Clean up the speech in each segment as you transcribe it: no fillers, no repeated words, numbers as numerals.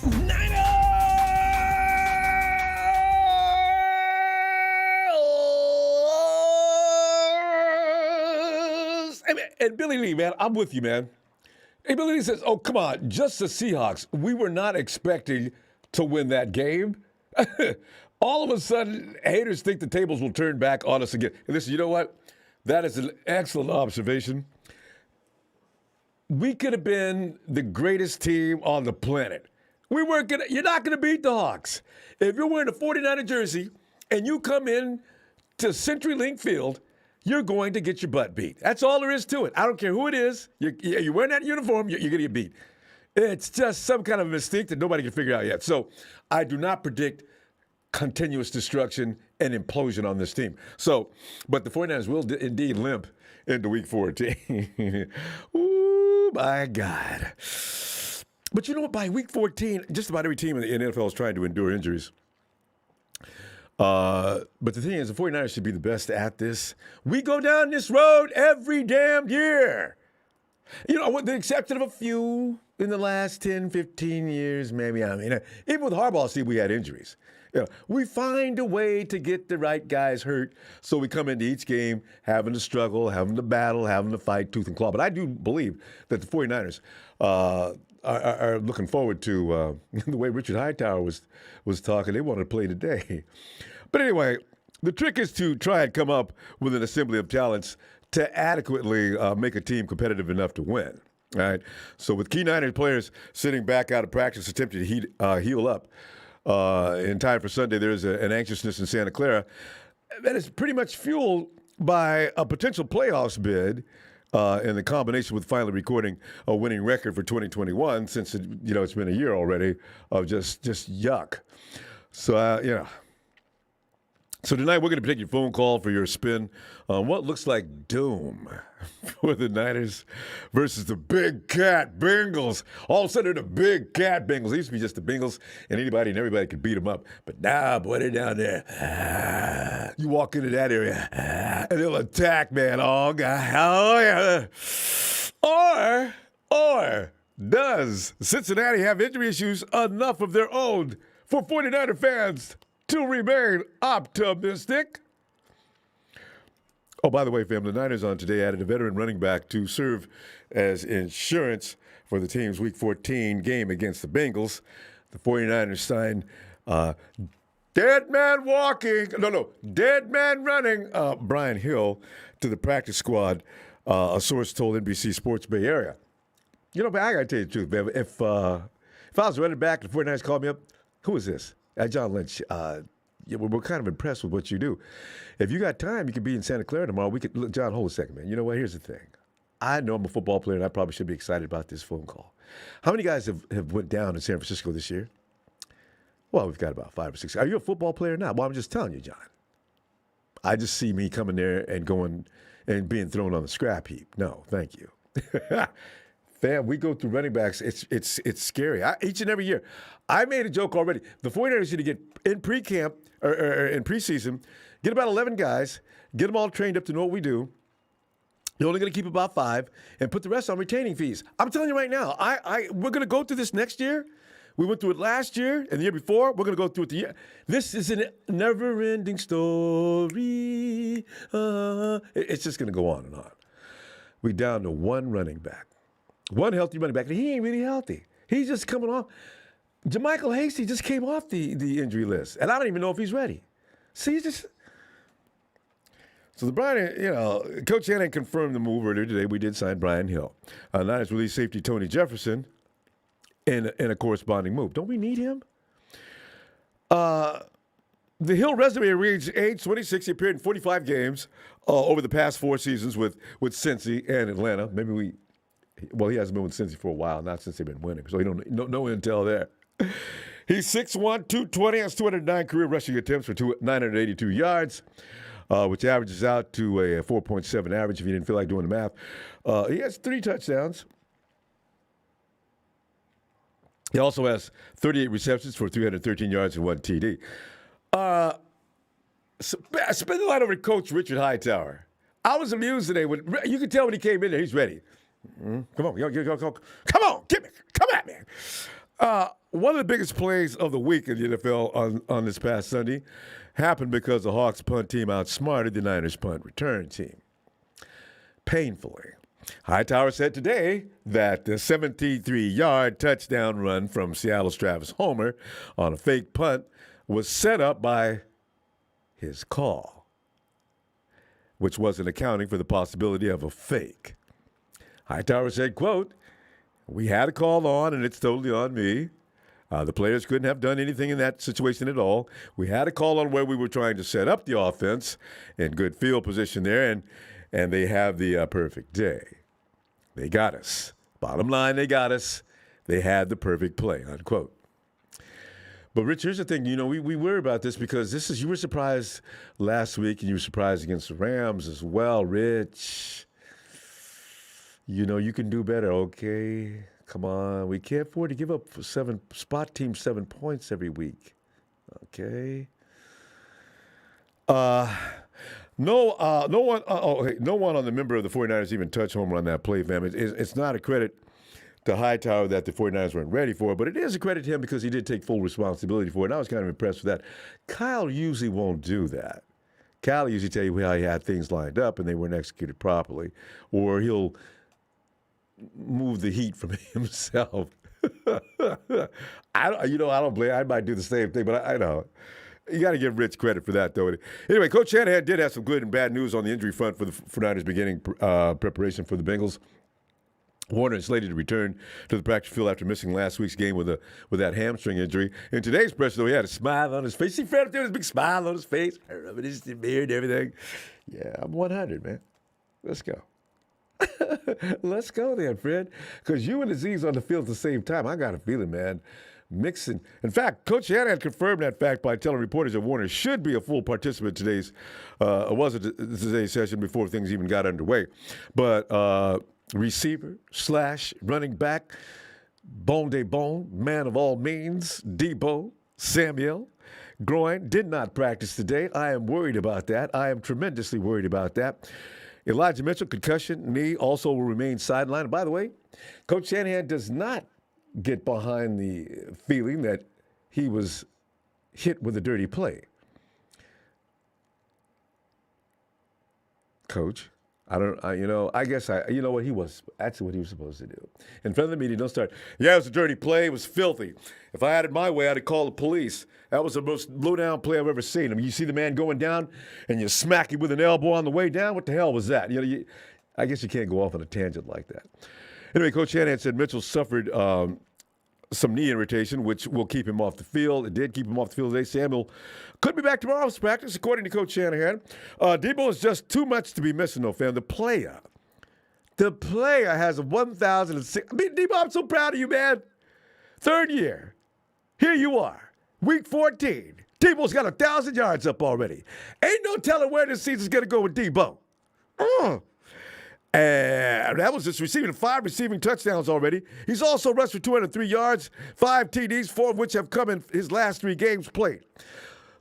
Niners! And Billy Lee, man, I'm with you, man. And Billy Lee says, oh, come on, just the Seahawks. We were not expecting to win that game. All of a sudden, haters think the tables will turn back on us again. And listen, you know what? That is an excellent observation. We could have been the greatest team on the planet. You're not going to beat the Hawks. If you're wearing a 49er jersey and you come in to CenturyLink Field, you're going to get your butt beat. That's all there is to it. I don't care who it is. You're wearing that uniform, you're going to get beat. It's just some kind of mystique that nobody can figure out yet. So I do not predict continuous destruction and implosion on this team. But the 49ers will indeed limp into Week 14. Ooh, my God. But you know what? By Week 14, just about every team in the NFL is trying to endure injuries. But the thing is, the 49ers should be the best at this. We go down this road every damn year. You know, with the exception of a few in the last 10, 15 years, maybe. I mean, even with Harbaugh, see, we had injuries. You know, we find a way to get the right guys hurt, so we come into each game having to struggle, having to battle, having to fight tooth and claw. But I do believe that the 49ers are looking forward to the way Richard Hightower was talking. They wanted to play today. But anyway, the trick is to try and come up with an assembly of talents to adequately make a team competitive enough to win. All right. So with key Niners players sitting back out of practice, attempting to heal up in time for Sunday, there's an anxiousness in Santa Clara that is pretty much fueled by a potential playoffs bid and the combination with finally recording a winning record for 2021, since it's been a year already of just yuck. So So tonight we're going to take your phone call for your spin on what looks like doom for the Niners versus the Big Cat Bengals. All of a sudden, the Big Cat Bengals. They used to be just the Bengals, and anybody and everybody could beat them up. But now, boy, they're down there. You walk into that area, and they'll attack, man. Oh, God. Oh, yeah. Or does Cincinnati have injury issues enough of their own for 49er fans to remain optimistic? Oh, by the way, fam, the Niners on today added a veteran running back to serve as insurance for the team's Week 14 game against the Bengals. The 49ers signed dead man running Brian Hill to the practice squad, a source told NBC Sports Bay Area. You know, but I got to tell you the truth, man. If I was running back and the 49ers called me up, who is this? John Lynch, we're kind of impressed with what you do. If you got time, you could be in Santa Clara tomorrow. Look, John, hold a second, man. You know what? Here's the thing. I know I'm a football player, and I probably should be excited about this phone call. How many guys have went down in San Francisco this year? Well, we've got about 5 or 6. Are you a football player now? Well, I'm just telling you, John. I just see me coming there and going and being thrown on the scrap heap. No, thank you. Fam, we go through running backs. It's scary. Each and every year. I made a joke already. The 49ers need to get in pre-camp or in preseason, get about 11 guys, get them all trained up to know what we do. You're only going to keep about 5 and put the rest on retaining fees. I'm telling you right now, we're going to go through this next year. We went through it last year and the year before. We're going to go through it the year. This is a never-ending story. It's just going to go on and on. We're down to one running back. One healthy running back, and he ain't really healthy. He's just coming off. JaMychal Hasty just came off the injury list, and I don't even know if he's ready. See, So the Brian, Coach Hannon confirmed the move earlier today. We did sign Brian Hill. Niners released safety Tony Jefferson in a corresponding move. Don't we need him? The Hill resume reads age 26. He appeared in 45 games over the past 4 seasons with Cincy and Atlanta. He hasn't been with Cincy for a while, not since they've been winning. So no intel there. He's 6'1", 220, has 209 career rushing attempts for 982 yards, which averages out to a 4.7 average if you didn't feel like doing the math. He has 3 touchdowns. He also has 38 receptions for 313 yards and 1 TD. Spend the line over to Coach Richard Hightower. I was amused today. You could tell when he came in there, he's ready. Mm-hmm. Come on, come on, come at me. One of the biggest plays of the week in the NFL on this past Sunday happened because the Hawks punt team outsmarted the Niners punt return team. Painfully. Hightower said today that the 73-yard touchdown run from Seattle's Travis Homer on a fake punt was set up by his call, which wasn't accounting for the possibility of a fake. Hightower said, quote, "We had a call on, and it's totally on me. The players couldn't have done anything in that situation at all. We had a call on where we were trying to set up the offense in good field position there, and they have the perfect day. They got us. Bottom line, they got us. They had the perfect play," unquote. But, Rich, here's the thing. You know, we worry about this because you were surprised last week, and you were surprised against the Rams as well, Rich. You know, you can do better, okay? Come on. We can't afford to give up spot teams 7 points every week, okay? No one on the member of the 49ers even touched Homer on that play, fam. It's not a credit to Hightower that the 49ers weren't ready for, but it is a credit to him because he did take full responsibility for it, and I was kind of impressed with that. Kyle usually won't do that. Kyle usually tell you how he had things lined up and they weren't executed properly, or he'll move the heat from himself. I don't blame. I might do the same thing, but I know. You got to give Rich credit for that, though. Anyway, Coach Shanahan did have some good and bad news on the injury front for the 49ers beginning preparation for the Bengals. Warner is slated to return to the practice field after missing last week's game with that hamstring injury. In today's press, though, he had a smile on his face. See Fred up there with a big smile on his face, rubbing his beard and everything. Yeah, I'm 100, man. Let's go. Let's go then, Fred. Because you and Aziz on the field at the same time, I got a feeling, man. Mixing. In fact, Coach Shanahan confirmed that fact by telling reporters that Warner should be a full participant today's session before things even got underway. But receiver / running back, bone de bone, man of all means, Deebo Samuel groin did not practice today. I am worried about that. I am tremendously worried about that. Elijah Mitchell, concussion, knee, also will remain sidelined. And by the way, Coach Shanahan does not get behind the feeling that he was hit with a dirty play. Coach, that's what he was supposed to do. In front of the media, don't start, yeah, it was a dirty play, it was filthy. If I had it my way, I'd have called the police. That was the most low-down play I've ever seen. I mean, you see the man going down, and you smack him with an elbow on the way down? What the hell was that? I guess you can't go off on a tangent like that. Anyway, Coach Shanahan said Mitchell suffered some knee irritation, which will keep him off the field. It did keep him off the field today. Samuel could be back tomorrow's practice, according to Coach Shanahan. Deebo is just too much to be missing, though, fam. The player has a 1,006. I mean, Deebo, I'm so proud of you, man. Third year. Here you are. Week 14. Deebo's got 1,000 yards up already. Ain't no telling where this season's going to go with Deebo. And that was just receiving 5 receiving touchdowns already. He's also rushed for 203 yards, 5 TDs, 4 of which have come in his last 3 games played.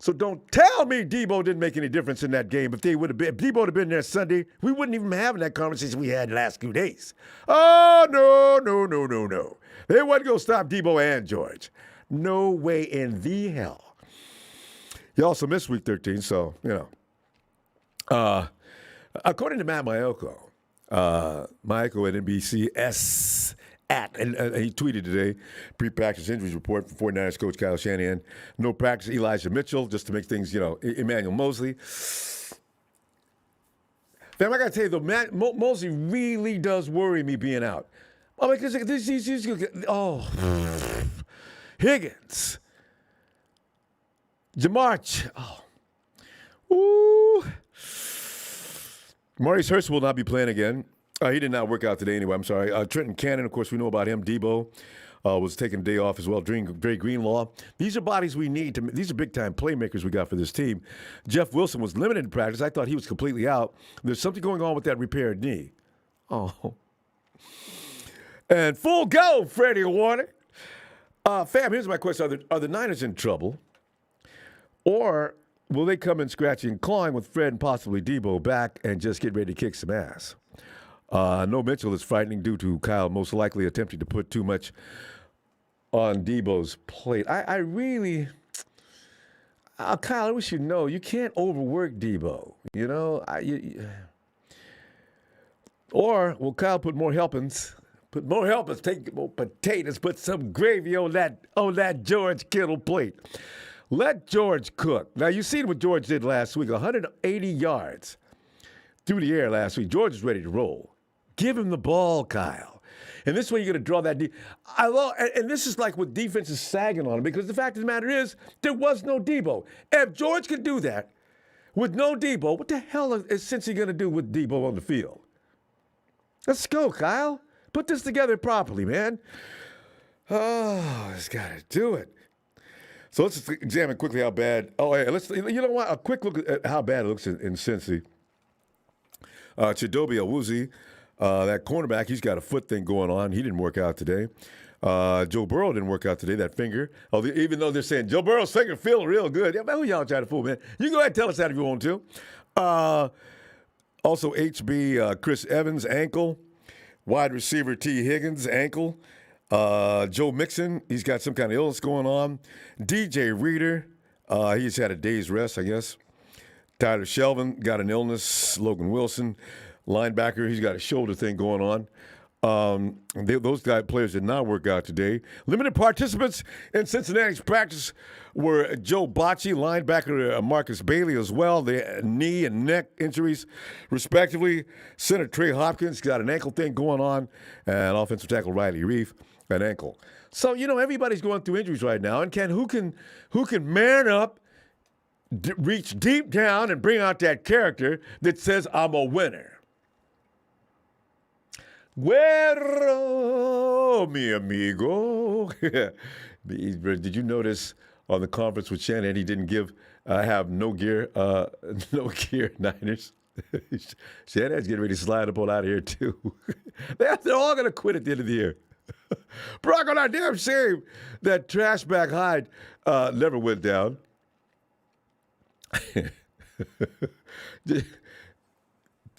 So don't tell me Deebo didn't make any difference in that game. If Deebo would have been there Sunday, we wouldn't even be having that conversation we had the last 2 days. Oh, no. They wasn't going to stop Deebo and George. No way in the hell. He also missed week 13, so, according to Matt Maiocco at NBCS, and he tweeted today, pre-practice injuries report from 49ers coach Kyle Shanahan. No practice, Elijah Mitchell, just to make things, Emmanuel Mosley. Fam, I got to tell you, though, Mosley really does worry me being out. Oh, because Higgins. Jamar. Maurice Hurst will not be playing again. He did not work out today anyway. I'm sorry. Trenton Cannon, of course, we know about him. Deebo was taking a day off as well. Dre Greenlaw. These are bodies we need. These are big-time playmakers we got for this team. Jeff Wilson was limited in practice. I thought he was completely out. There's something going on with that repaired knee. Oh. And full go, Freddie Warner. Fam, here's my question. Are the Niners in trouble? Or will they come in scratching and clawing with Fred and possibly Deebo back and just get ready to kick some ass? No Mitchell is frightening due to Kyle most likely attempting to put too much on Deebo's plate. I really, Kyle, I wish you know, you can't overwork Deebo. You know, or will Kyle put more helpings? Put more helpings. Take more potatoes. Put some gravy on that George Kittle plate. Let George cook. Now you seen what George did last week. 180 yards through the air last week. George is ready to roll. Give him the ball, Kyle. And this way you're going to draw that deep. And this is like what defense is sagging on him, because the fact of the matter is there was no Deebo. If George could do that with no Deebo, what the hell is Cincy going to do with Deebo on the field? Let's go, Kyle. Put this together properly, man. Oh, he's got to do it. So let's examine quickly how bad. Oh, yeah, you know what? A quick look at how bad it looks in Cincy. Chidobe Awuzie, that cornerback, he's got a foot thing going on. He didn't work out today. Joe Burrow didn't work out today, that finger. Even though they're saying Joe Burrow's finger feeling real good. Yeah, man, who y'all trying to fool, man? You go ahead and tell us that if you want to. Also, HB Chris Evans, ankle. Wide receiver T. Higgins, ankle. Joe Mixon, he's got some kind of illness going on. DJ Reader, he's had a day's rest, I guess. Tyler Shelvin got an illness. Logan Wilson, linebacker, he's got a shoulder thing going on. Those players did not work out today. Limited participants in Cincinnati's practice were Joe Bocci, linebacker Marcus Bailey as well. The knee and neck injuries, respectively. Center Trey Hopkins got an ankle thing going on, and offensive tackle Riley Reef, an ankle. So everybody's going through injuries right now, and who can man up, reach deep down, and bring out that character that says I'm a winner. Guerrero, mi amigo. Did you notice on the conference with Shannon, he didn't have no gear Niners? Shannon's getting ready to slide up on out of here, too. They're all going to quit at the end of the year. Brock, on our damn shame that trash bag Hyde never went down.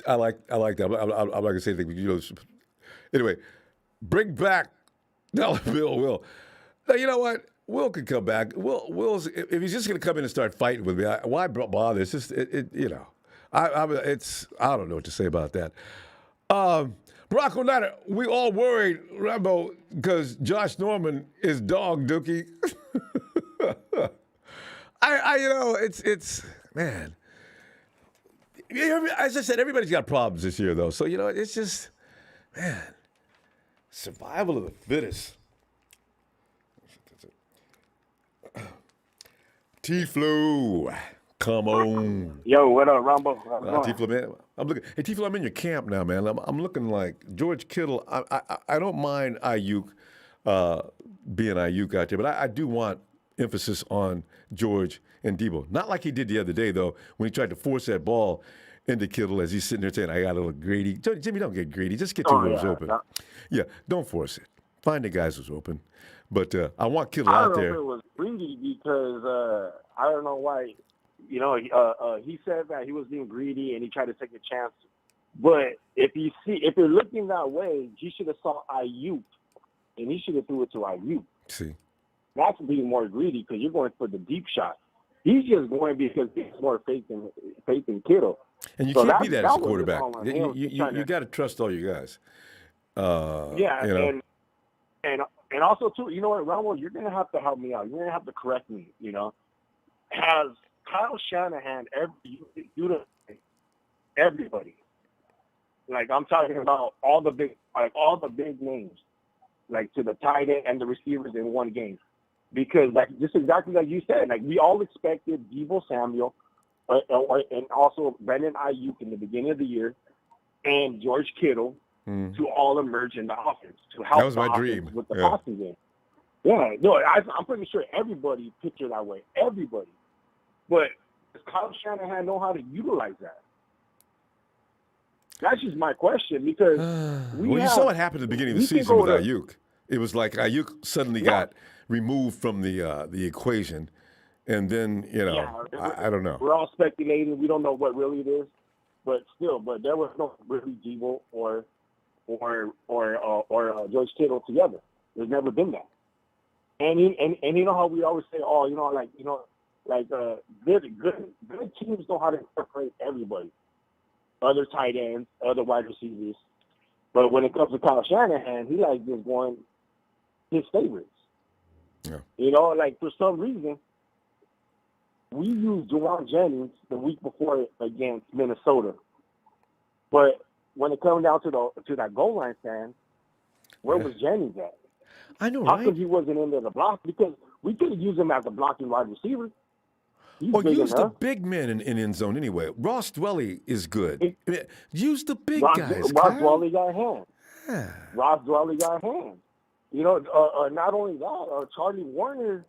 I like that. I'm not going to say anything, but anyway, bring back Will. Now, you know what? Will could come back. Will's if he's just going to come in and start fighting with me, why bother? It's just I don't know what to say about that. Brock O'Neill, we all worried, Ronbo, because Josh Norman is dog dookie. It's man. As I said, everybody's got problems this year, though. So it's just, man. Survival of the fittest. T-Flo, come on. Yo, what up, Ronbo? T-Flo, man. I'm looking. Hey, T-Flo, I'm in your camp now, man. I'm looking like George Kittle. I don't mind Ayuk being Ayuk out there, but I do want emphasis on George and Deebo. Not like he did the other day, though, when he tried to force that ball into Kittle as he's sitting there saying, I got a little greedy. Jimmy, don't get greedy. Just get your ribs open. Yeah, don't force it. Find the guys who's open. But I want Kittle out there. I don't know if it was greedy because I don't know why. He said that he was being greedy and he tried to take a chance. But if you're looking that way, he should have saw Ayuk and he should have threw it to Ayuk. See, that's being more greedy because you're going for the deep shot. He's just going because he has more faith in Kittle. And you can't be that as a quarterback. You got to trust all your guys. And also too, you know what, Ronbo, you're gonna have to help me out. You're gonna have to correct me. Has Kyle Shanahan everybody? Like I'm talking about all the big names, like to the tight end and the receivers in one game, because like just exactly like you said, like we all expected Deebo Samuel. And also Brandon Ayuk in the beginning of the year, and George Kittle to all emerge in the offense to help. That was my dream with the passing game. Yeah, no, I'm pretty sure everybody pictured that way. Everybody, but does Kyle Shanahan know how to utilize that? That's just my question because you saw what happened at the beginning of the season with Ayuk. It was like Ayuk suddenly got removed from the equation. And then, I don't know. We're all speculating. We don't know what really it is. But there was no really Deebo or George Kittle together. There's never been that. And you know how we always say, oh, good teams know how to incorporate everybody, other tight ends, other wide receivers. But when it comes to Kyle Shanahan, he likes just going his favorites. Yeah. For some reason, we used Juwan Jennings the week before against Minnesota. But when it comes down to that goal line stand, where was Jennings at? I know, How right? come he wasn't in there to block? Because we could have used him as a blocking wide receiver. He's big Use the enough. big men in end zone anyway. Ross Dwelly is good. Use the big Ross guys, Dwelly got hands. Yeah. Ross Dwelly got hands. Not only that, Charlie Warner.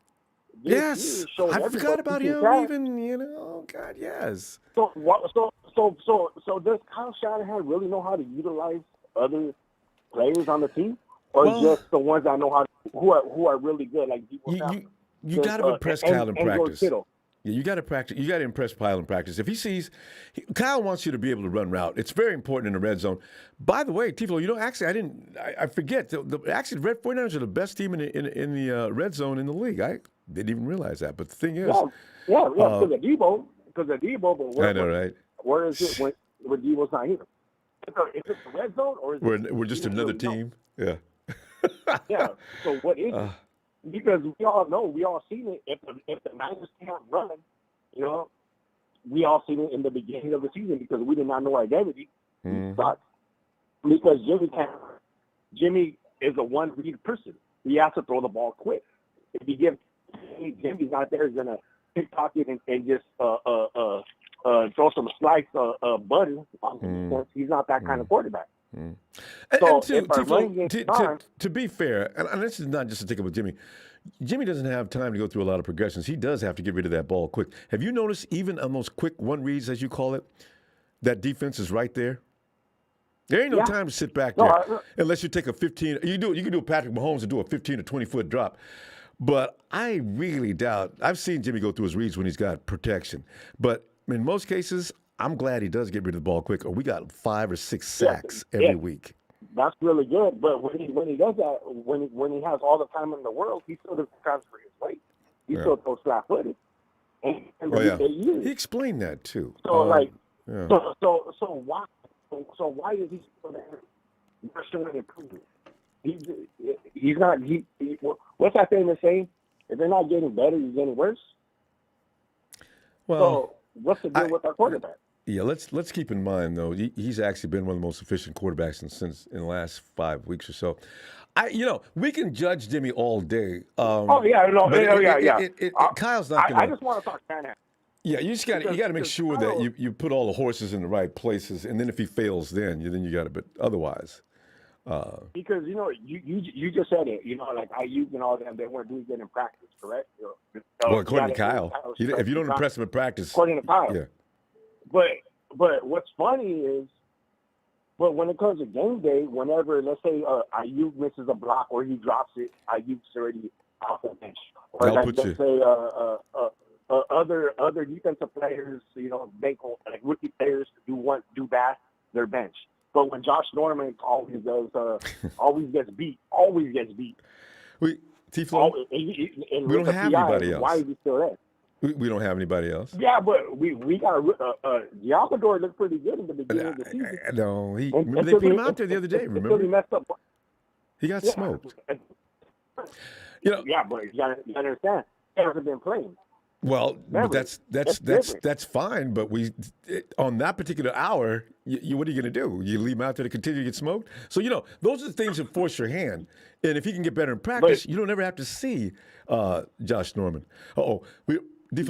Yes, showed I forgot about him. Even God, yes. So does Kyle Shanahan really know how to utilize other players on the team, or just the ones that know how who are really good, like Deebo? You got to impress Kyle in practice. Yeah, you got to practice. You got to impress Kyle in practice. If he sees, Kyle wants you to be able to run route. It's very important in the red zone. By the way, Tiflo, actually, I forget. Actually, the Red 49ers are the best team in the red zone in the league. I didn't even realize that. But the thing is, because of Deebo. But I know, right? Where is it when Deebo's not here? Is it the red zone, or is we're just another team? Yeah. Yeah. So what is it? Because we all seen it. If the Niners can't run, we all seen it in the beginning of the season because we did not know our identity. But because Jimmy is a one-read person. He has to throw the ball quick. If you give Jimmy's out there, he's gonna pickpock it and just throw some slice butter. He's not that kind of quarterback. So to be fair, and this is not just a ticket with Jimmy. Jimmy doesn't have time to go through a lot of progressions. He does have to get rid of that ball quick. Have you noticed even on those quick one reads, as you call it, that defense is right there? There ain't no time to sit back there unless you take a 15. You can do a Patrick Mahomes and do a 15 or 20-foot drop. But I really doubt. I've seen Jimmy go through his reads when he's got protection. But in most cases, I'm glad he does get rid of the ball quick, or we got 5 or 6 sacks every week. That's really good. But when he does that, when he has all the time in the world, he still doesn't transfer his weight. He still throws flat-footed. He explained that too. So why is he still there? Not showing improvement. He's not. What's that famous saying? If they're not getting better, you're getting worse. Well, so what's the deal with our quarterback? Yeah, let's keep in mind though, he's actually been one of the most efficient quarterbacks since in the last 5 weeks or so. We can judge Jimmy all day. Kyle's not going to. I just want to talk Shanahan. Yeah, you got to make sure that you put all the horses in the right places, and then if he fails, then you got to. But otherwise, because you just said it. Like Ayuk and all them, they weren't doing good in practice, correct? Well, according to Kyle, if you don't impress him in practice, according to Kyle, yeah. But what's funny is, when it comes to game day, whenever let's say Ayuk misses a block or he drops it, Ayuk's already off the bench. Or let's say other defensive players, like rookie players do bad, they're bench. But when Josh Norman always gets beat. Tiflo, we don't have anybody else. Why is he still there? We don't have anybody else. Yeah, but we got Garoppolo looked pretty good in the beginning of the season. No, they put him out there the other day. Remember? He messed up. He got smoked. Yeah, but you gotta understand, he hasn't been playing. Well, but that's fine. But on that particular hour, what are you going to do? You leave him out there to continue to get smoked? So those are the things that force your hand. And if he can get better in practice, you don't ever have to see Josh Norman. We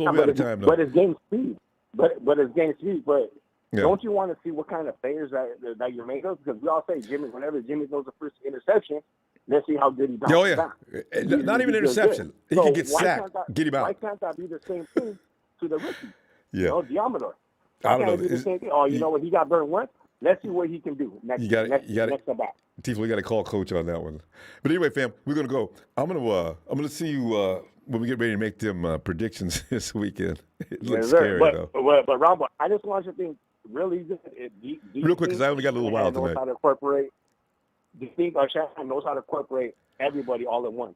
out of time though. But it's game speed. But it's game speed. But don't you want to see what kind of players that you're made of? Because we all say whenever Jimmy throws the first interception, let's see how good he bounces back. Not even interception. He can get sacked. Get him out. Why can't that be the same thing to the rookie? Yeah. Diamador. I don't know. The same thing? You know what? He got burned once. Let's see what he can do next. Next at bat. Tiflo, we got to call coach on that one. But anyway, fam, we're gonna go. I'm gonna see you when we get ready to make them predictions this weekend. It looks scary though. But Ronbo, I just want you to think really good. Real quick, because I only got a little while tonight. Do you think Shanahan knows how to incorporate everybody all at once?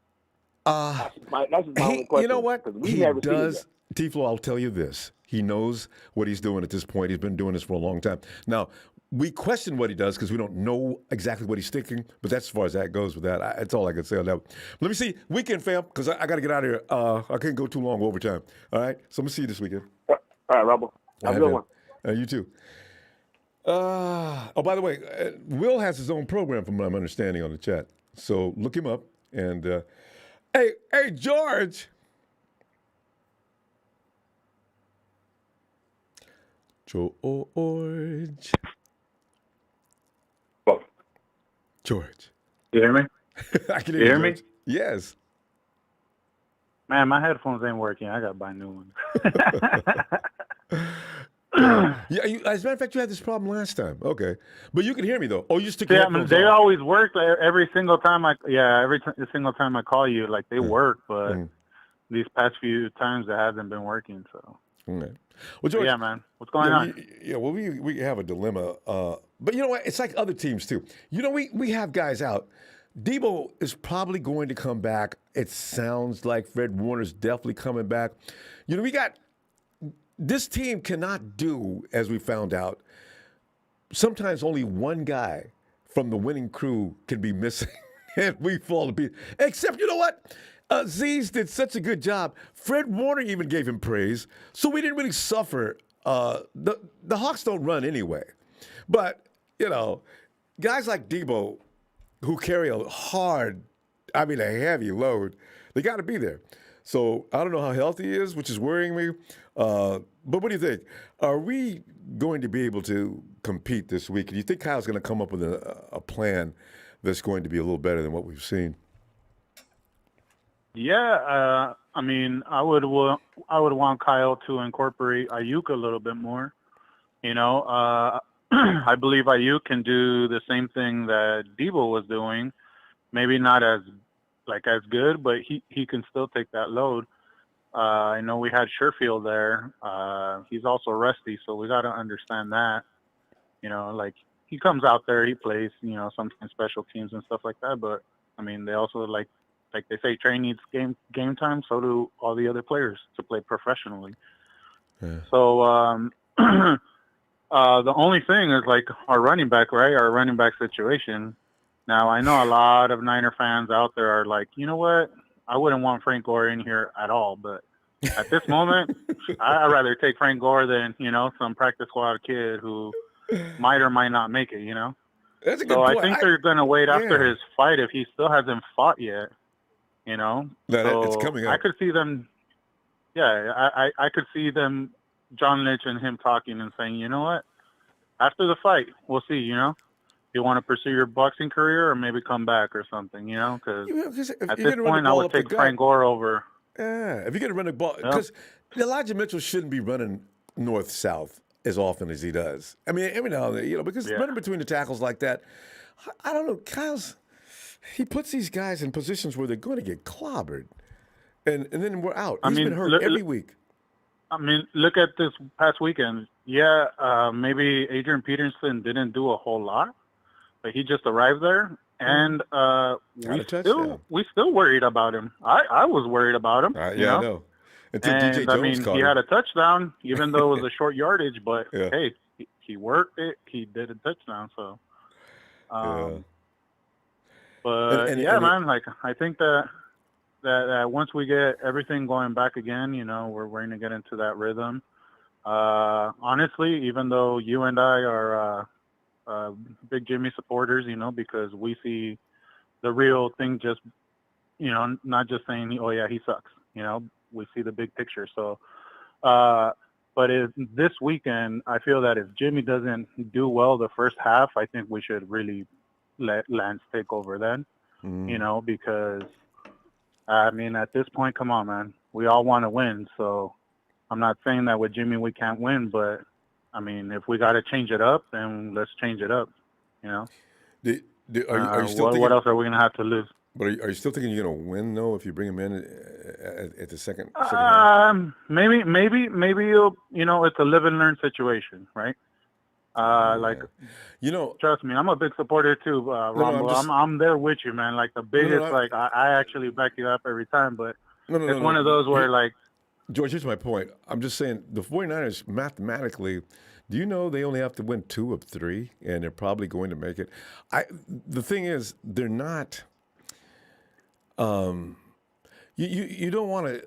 That's just my only question. You know what? Because we He never see it yet. does. T-Flow, I'll tell you this. He knows what he's doing at this point. He's been doing this for a long time. Now, we question what he does because we don't know exactly what he's thinking, but that's as far as that goes with that. That's all I can say on that. Let me see. Weekend, fam, because I got to get out of here. I can't go too long overtime. All right? So I'm going to see you this weekend. All right, Ronbo. Have a good one. You too. By the way, Will has his own program from what I'm understanding on the chat. So look him up. And, hey, George. George. Well, George. you hear me? I can You hear me? George. Yes. Man, my headphones ain't working. I got to buy new ones. Yeah, as a matter of fact, you had this problem last time. Okay. But you can hear me, though. Oh, you stick your Yeah, headphones they on. always work every single time every single time I call you, like they work, but these past few times it hasn't been working, so. Okay. Well, George, yeah, man. What's going on? We have a dilemma. But you know what? It's like other teams, too. You know, we have guys out. Deebo is probably going to come back. It sounds like Fred Warner's definitely coming back. You know, this team cannot do, as we found out, sometimes only one guy from the winning crew can be missing, and we fall to pieces. Except, you know what? Aziz did such a good job. Fred Warner even gave him praise, so we didn't really suffer. The Hawks don't run anyway. But, you know, guys like Deebo, who carry a heavy load, they got to be there. So I don't know how healthy he is, which is worrying me. But what do you think? Are we going to be able to compete this week? Do you think Kyle's going to come up with a plan that's going to be a little better than what we've seen? Yeah, I mean, I would want Kyle to incorporate Ayuk a little bit more. You know, I believe Ayuk can do the same thing that Deebo was doing. Maybe not as good, but he can still take that load. I know we had Sherfield there. He's also rusty, so we got to understand that. You know, like he comes out there, he plays, you know, sometimes special teams and stuff like that. But I mean, they also like they say, Trey needs game time. So do all the other players to play professionally. Yeah. So the only thing is like our running back, right? Our running back situation. Now I know a lot of Niner fans out there are like, you know what? I wouldn't want Frank Gore in here at all, but at this moment, I'd rather take Frank Gore than, you know, some practice squad kid who might or might not make it, you know? That's a good point. I think they're going to wait after his fight if he still hasn't fought yet, you know? No, it's coming up. I could see them, I could see them, John Lynch and him talking and saying, you know what? After the fight, we'll see, you know? You want to pursue your boxing career or maybe come back or something, you know? Because at this point, I would take Frank Gore over. Yeah, if you're going to run the ball. Because Elijah Mitchell shouldn't be running north-south as often as he does. I mean, every now and then, you know, because running between the tackles like that, I don't know, he puts these guys in positions where they're going to get clobbered. And then we're out. He's been hurt every week. I mean, look at this past weekend. Yeah, maybe Adrian Peterson didn't do a whole lot. But he just arrived there, and we still worried about him. I was worried about him. I know. Until DJ Jones caught he him. had a touchdown, even though it was a short yardage. But hey, he worked it. He did a touchdown. So, but man, like I think that once we get everything going back again, you know, we're going to get into that rhythm. Honestly, even though you and I are big Jimmy supporters, you know, because we see the real thing, just, you know, not just saying, oh yeah, he sucks, you know, we see the big picture. So, but this weekend, I feel that if Jimmy doesn't do well the first half, I think we should really let Lance take over then, you know, because, I mean, at this point, come on, man, we all want to win. So I'm not saying that with Jimmy we can't win, but I mean, if we got to change it up, then let's change it up, you know. Are you still thinking, what else are we going to have to lose? But are you still thinking you're going to win, though, if you bring him in at the second maybe, you know, it's a live and learn situation, right? Like, You know, trust me, I'm a big supporter too, Ronbo. I'm there with you, man. Like the biggest, like I actually back you up every time, but it's one of those where like. George, here's my point. I'm just saying the 49ers mathematically, do you know they only have to win 2 of 3 and they're probably going to make it? The thing is, they're not you don't want to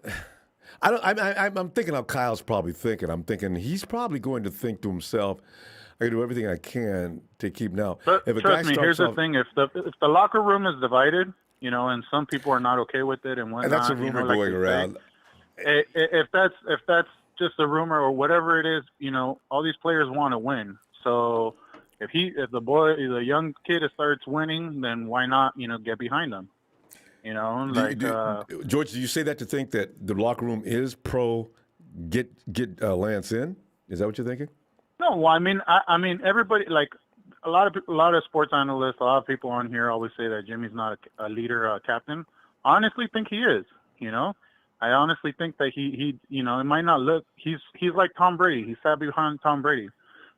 I'm thinking how Kyle's probably thinking. I'm thinking he's probably going to think to himself, I can do everything I can to keep now. But trust me, here's the thing: if the locker room is divided, and some people are not okay with it and whatnot, and that's a rumor going around. If that's just a rumor or whatever it is, all these players want to win. So if the young kid starts winning, then why not, get behind them? George, do you say that to think that the locker room is pro get Lance in? Is that what you're thinking? No, well, I mean, everybody, like a lot of sports analysts, a lot of people on here always say that Jimmy's not a leader, a captain. I honestly think he is. I honestly think that he it might not look. He's like Tom Brady. He sat behind Tom Brady.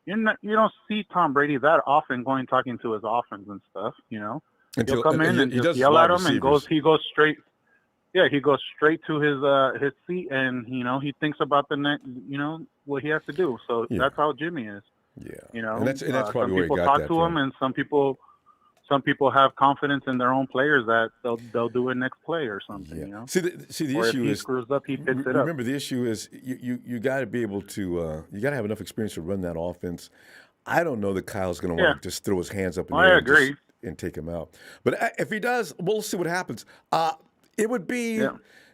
You don't see Tom Brady that often talking to his offense and stuff. He'll come in and just yell at him and he goes straight. Yeah, he goes straight to his seat and he thinks about the next what he has to do. So that's how Jimmy is. Yeah, and that's probably where he got that from. Some people talk to him, and some people have confidence in their own players that they'll do it next play or something. Yeah. See the or issue if he is screws up, he picks it up. Remember, the issue is you got to be able to you got to have enough experience to run that offense. I don't know that Kyle's going to want to just throw his hands up in the air and take him out. But if he does, we'll see what happens. It would be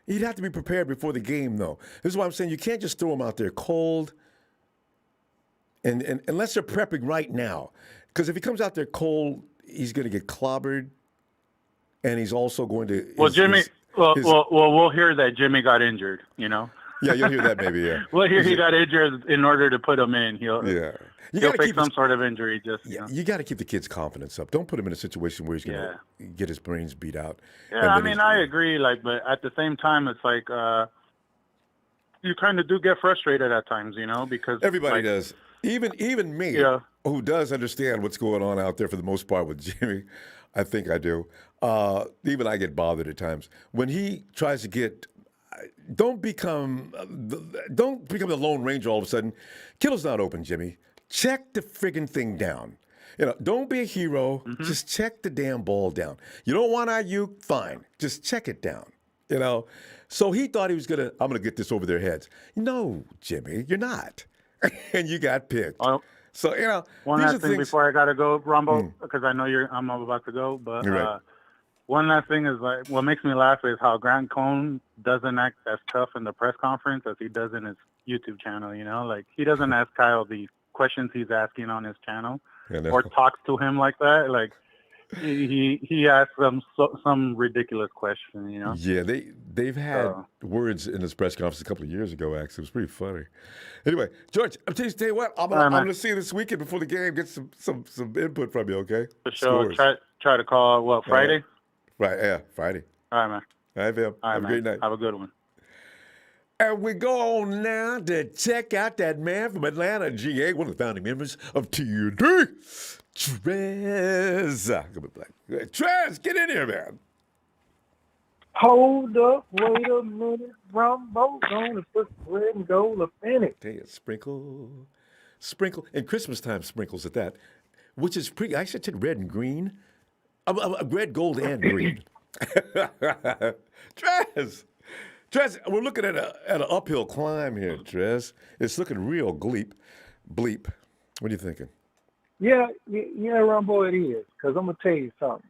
he'd have to be prepared before the game, though. This is why I'm saying you can't just throw him out there cold. And unless they're prepping right now, because if he comes out there cold, he's going to get clobbered, and he's also going to. We'll hear that Jimmy got injured. Yeah, you'll hear that maybe. Yeah. We'll hear he got injured in order to put him in. He'll fake some sort of injury. You got to keep the kid's confidence up. Don't put him in a situation where he's going to get his brains beat out. Yeah, I agree. But at the same time, it's like you kind of do get frustrated at times, because everybody does. Even me, who does understand what's going on out there for the most part with Jimmy, I think I do. Even I get bothered at times when he tries to get. Don't become the Lone Ranger all of a sudden. Kittle's not open, Jimmy. Check the friggin' thing down. Don't be a hero. Mm-hmm. Just check the damn ball down. You don't want Ayuk? Fine. Just check it down. So he thought he was I'm gonna get this over their heads. No, Jimmy, you're not. And you got picked. So one last thing before I gotta go, Ronbo, because I know I'm about to go. But right. One last thing is like what makes me laugh is how Grant Cohn doesn't act as tough in the press conference as he does in his YouTube channel. Like he doesn't ask Kyle the questions he's asking on his channel, or talks to him like that. Like he asks them some ridiculous question. Yeah, they've had words in his press conference a couple of years ago. Actually, it was pretty funny. Anyway, George, I'm telling you what, I'm going to see you this weekend before the game. Get some input from you, okay? For sure. Try to call Friday. Right, yeah, Friday. All right, man. All right, Phil. Have a great night. Have a good one. And we go on now to check out that man from Atlanta, GA, one of the founding members of TNT, Trez. Trez, get in here, man. Hold up, wait a minute. Ronbo's on to put red and gold up in it. Hey, sprinkle. And Christmas time sprinkles at that, which is pretty. I should take red and green. Red, gold, and green. Trez, we're looking at an uphill climb here, Trez. It's looking real bleep. What are you thinking? Yeah, Ronbo, it is. Because I'm going to tell you something.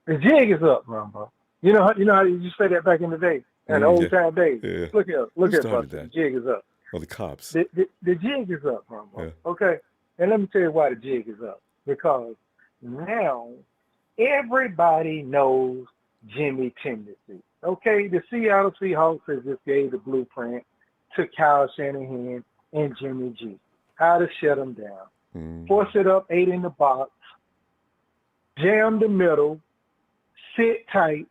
The jig is up, Ronbo. You know how you say that back in the day, in the old time days. Yeah. Look here, the jig is up. Oh, the cops. The jig is up, Ronbo. Yeah. Okay, and let me tell you why the jig is up. Because now everybody knows Jimmy tendency. Okay, the Seattle Seahawks has just gave the blueprint to Kyle Shanahan and Jimmy G. How to shut them down. Force it up 8 in the box, jam the middle, sit tight,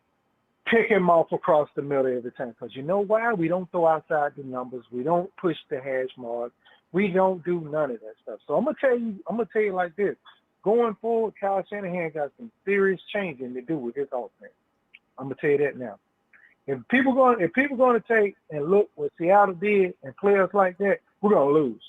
pick him off across the middle every time. Because you know why? We don't throw outside the numbers. We don't push the hash mark. We don't do none of that stuff. So I'm gonna tell you like this. Going forward, Kyle Shanahan got some serious changing to do with his offense. I'm gonna tell you that now. If people going to take and look what Seattle did and players like that, we're gonna lose.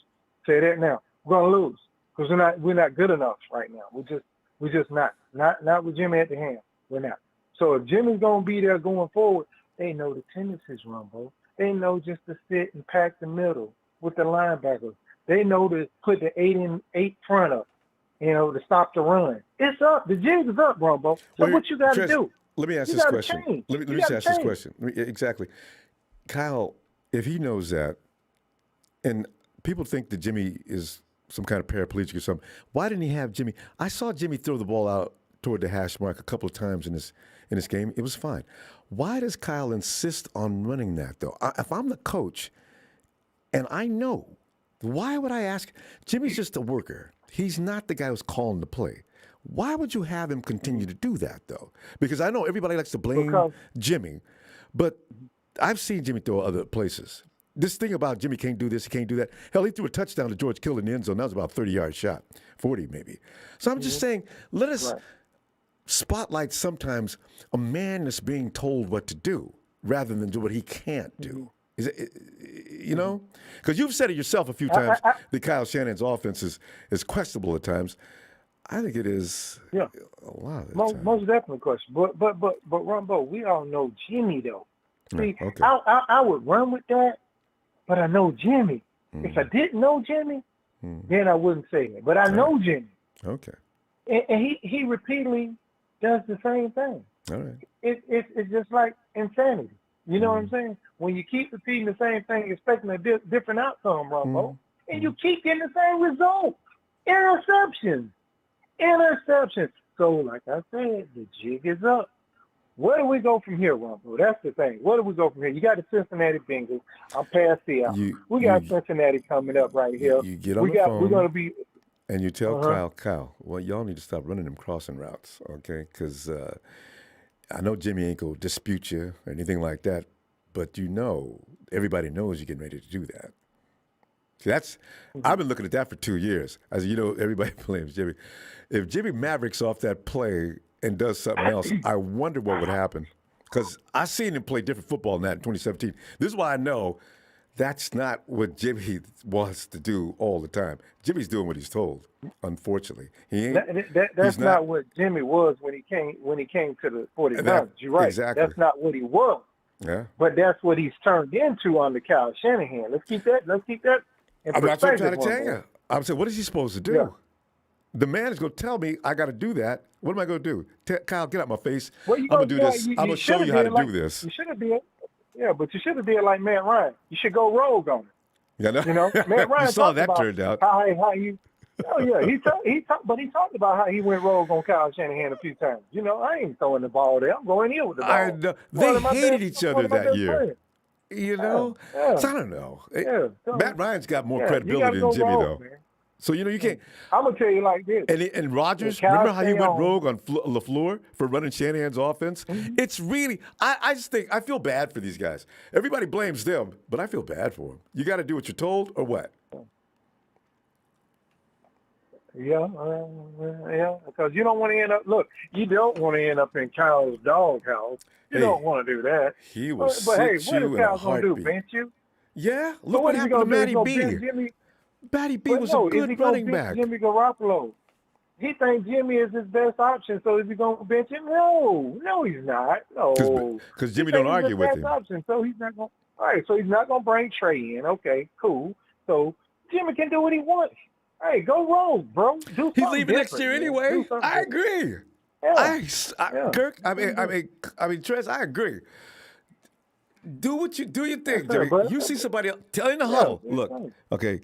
Say that now. We're gonna lose because we're not good enough right now. We're just not with Jimmy at the hand. We're not. So if Jimmy's gonna be there going forward, they know the tendencies, Ronbo. They know just to sit and pack the middle with the linebackers. They know to put the 8 front up, to stop the run. It's up. The jig is up, Ronbo. So what you got to do? Let me ask You this gotta question. change. Let me You just gotta ask this change. question. Exactly. Kyle, if he knows that, and people think that Jimmy is some kind of paraplegic or something, why didn't he have Jimmy? I saw Jimmy throw the ball out toward the hash mark a couple of times in this game. It was fine. Why does Kyle insist on running that, though? If I'm the coach and I know, why would I ask? Jimmy's just a worker. He's not the guy who's calling the play. Why would you have him continue to do that, though? Because I know everybody likes to blame Jimmy, but I've seen Jimmy throw other places. This thing about Jimmy can't do this, he can't do that. Hell, he threw a touchdown to George Kittle in the end zone. That was about a 30-yard shot, 40 maybe. So I'm just saying, let us spotlight sometimes a man that's being told what to do rather than do what he can't do. Is it, because you've said it yourself a few times that Kyle Shanahan's offense is questionable at times. I think it is a lot of the time. Most definitely question. But Ronbo, we all know Jimmy though. See, okay. I would run with that, but I know Jimmy. If I didn't know Jimmy, then I wouldn't say it. But I know Jimmy. Okay. And he repeatedly does the same thing. All right. It's just like insanity. You know what I'm saying? When you keep repeating the same thing, expecting a different outcome, Ronbo, and you keep getting the same result. Interceptions. So, like I said, the jig is up. Where do we go from here, Ronbo? That's the thing. Where do we go from here? You got the Cincinnati Bengals. I'm past Seattle. We got Cincinnati coming up right here. You get on the phone. We're going to be. And you tell Kyle, well, y'all need to stop running them crossing routes, okay? Because I know Jimmy ain't going to dispute you or anything like that, but everybody knows you're getting ready to do that. See, I've been looking at that for 2 years. As everybody blames Jimmy. If Jimmy Mavericks off that play and does something else, I wonder what would happen. Because I seen him play different football than that in 2017. This is why I know that's not what Jimmy wants to do all the time. Jimmy's doing what he's told, unfortunately. He ain't. That's not what Jimmy was when he came to the 49ers. You're right. Exactly. That's not what he was. Yeah. But that's what he's turned into under Kyle Shanahan. Let's keep that in perspective. That's what I'm trying to tell you. I'm saying, what is he supposed to do? Yeah. The man is going to tell me I got to do that. What am I going to do? Kyle, get out my face. Well, I'm going to do this. I'm going to show you how to do this. You should have did. Yeah, but you should have did like Matt Ryan. You should go rogue on it. Yeah, Matt Ryan you saw talked that about turned out. how you. Oh yeah, he talked about how he went rogue on Kyle Shanahan a few times. I ain't throwing the ball there. I'm going in with the ball. I know. They hated each other that year. So I don't know. Matt Ryan's got more credibility than Jimmy, though. Man. So, you can't. I'm going to tell you like this. And Rodgers, remember how he went rogue on LaFleur for running Shanahan's offense? It's really, I just think, I feel bad for these guys. Everybody blames them, but I feel bad for them. You got to do what you're told or what? Yeah, because you don't want to end up, you don't want to end up in Kyle's doghouse. You don't want to do that. He will but hey, sit what you is in a Kyle going to do, heartbeat. bench you? Yeah, So look what happened to Matty B. Matty B was a good running back. Jimmy Garoppolo. He thinks Jimmy is his best option, so is he going to bench him? No, he's not. No, because Jimmy don't argue with him. Option, so he's not going. All right, so he's not going to bring Trey in. Okay, cool. So Jimmy can do what he wants. Hey, go rogue, bro. Do He's leaving next year anyway. I agree. Kirk. I mean, Trez. I agree. Do your thing, Jimmy. You see somebody else, tell in the huddle. Look, okay,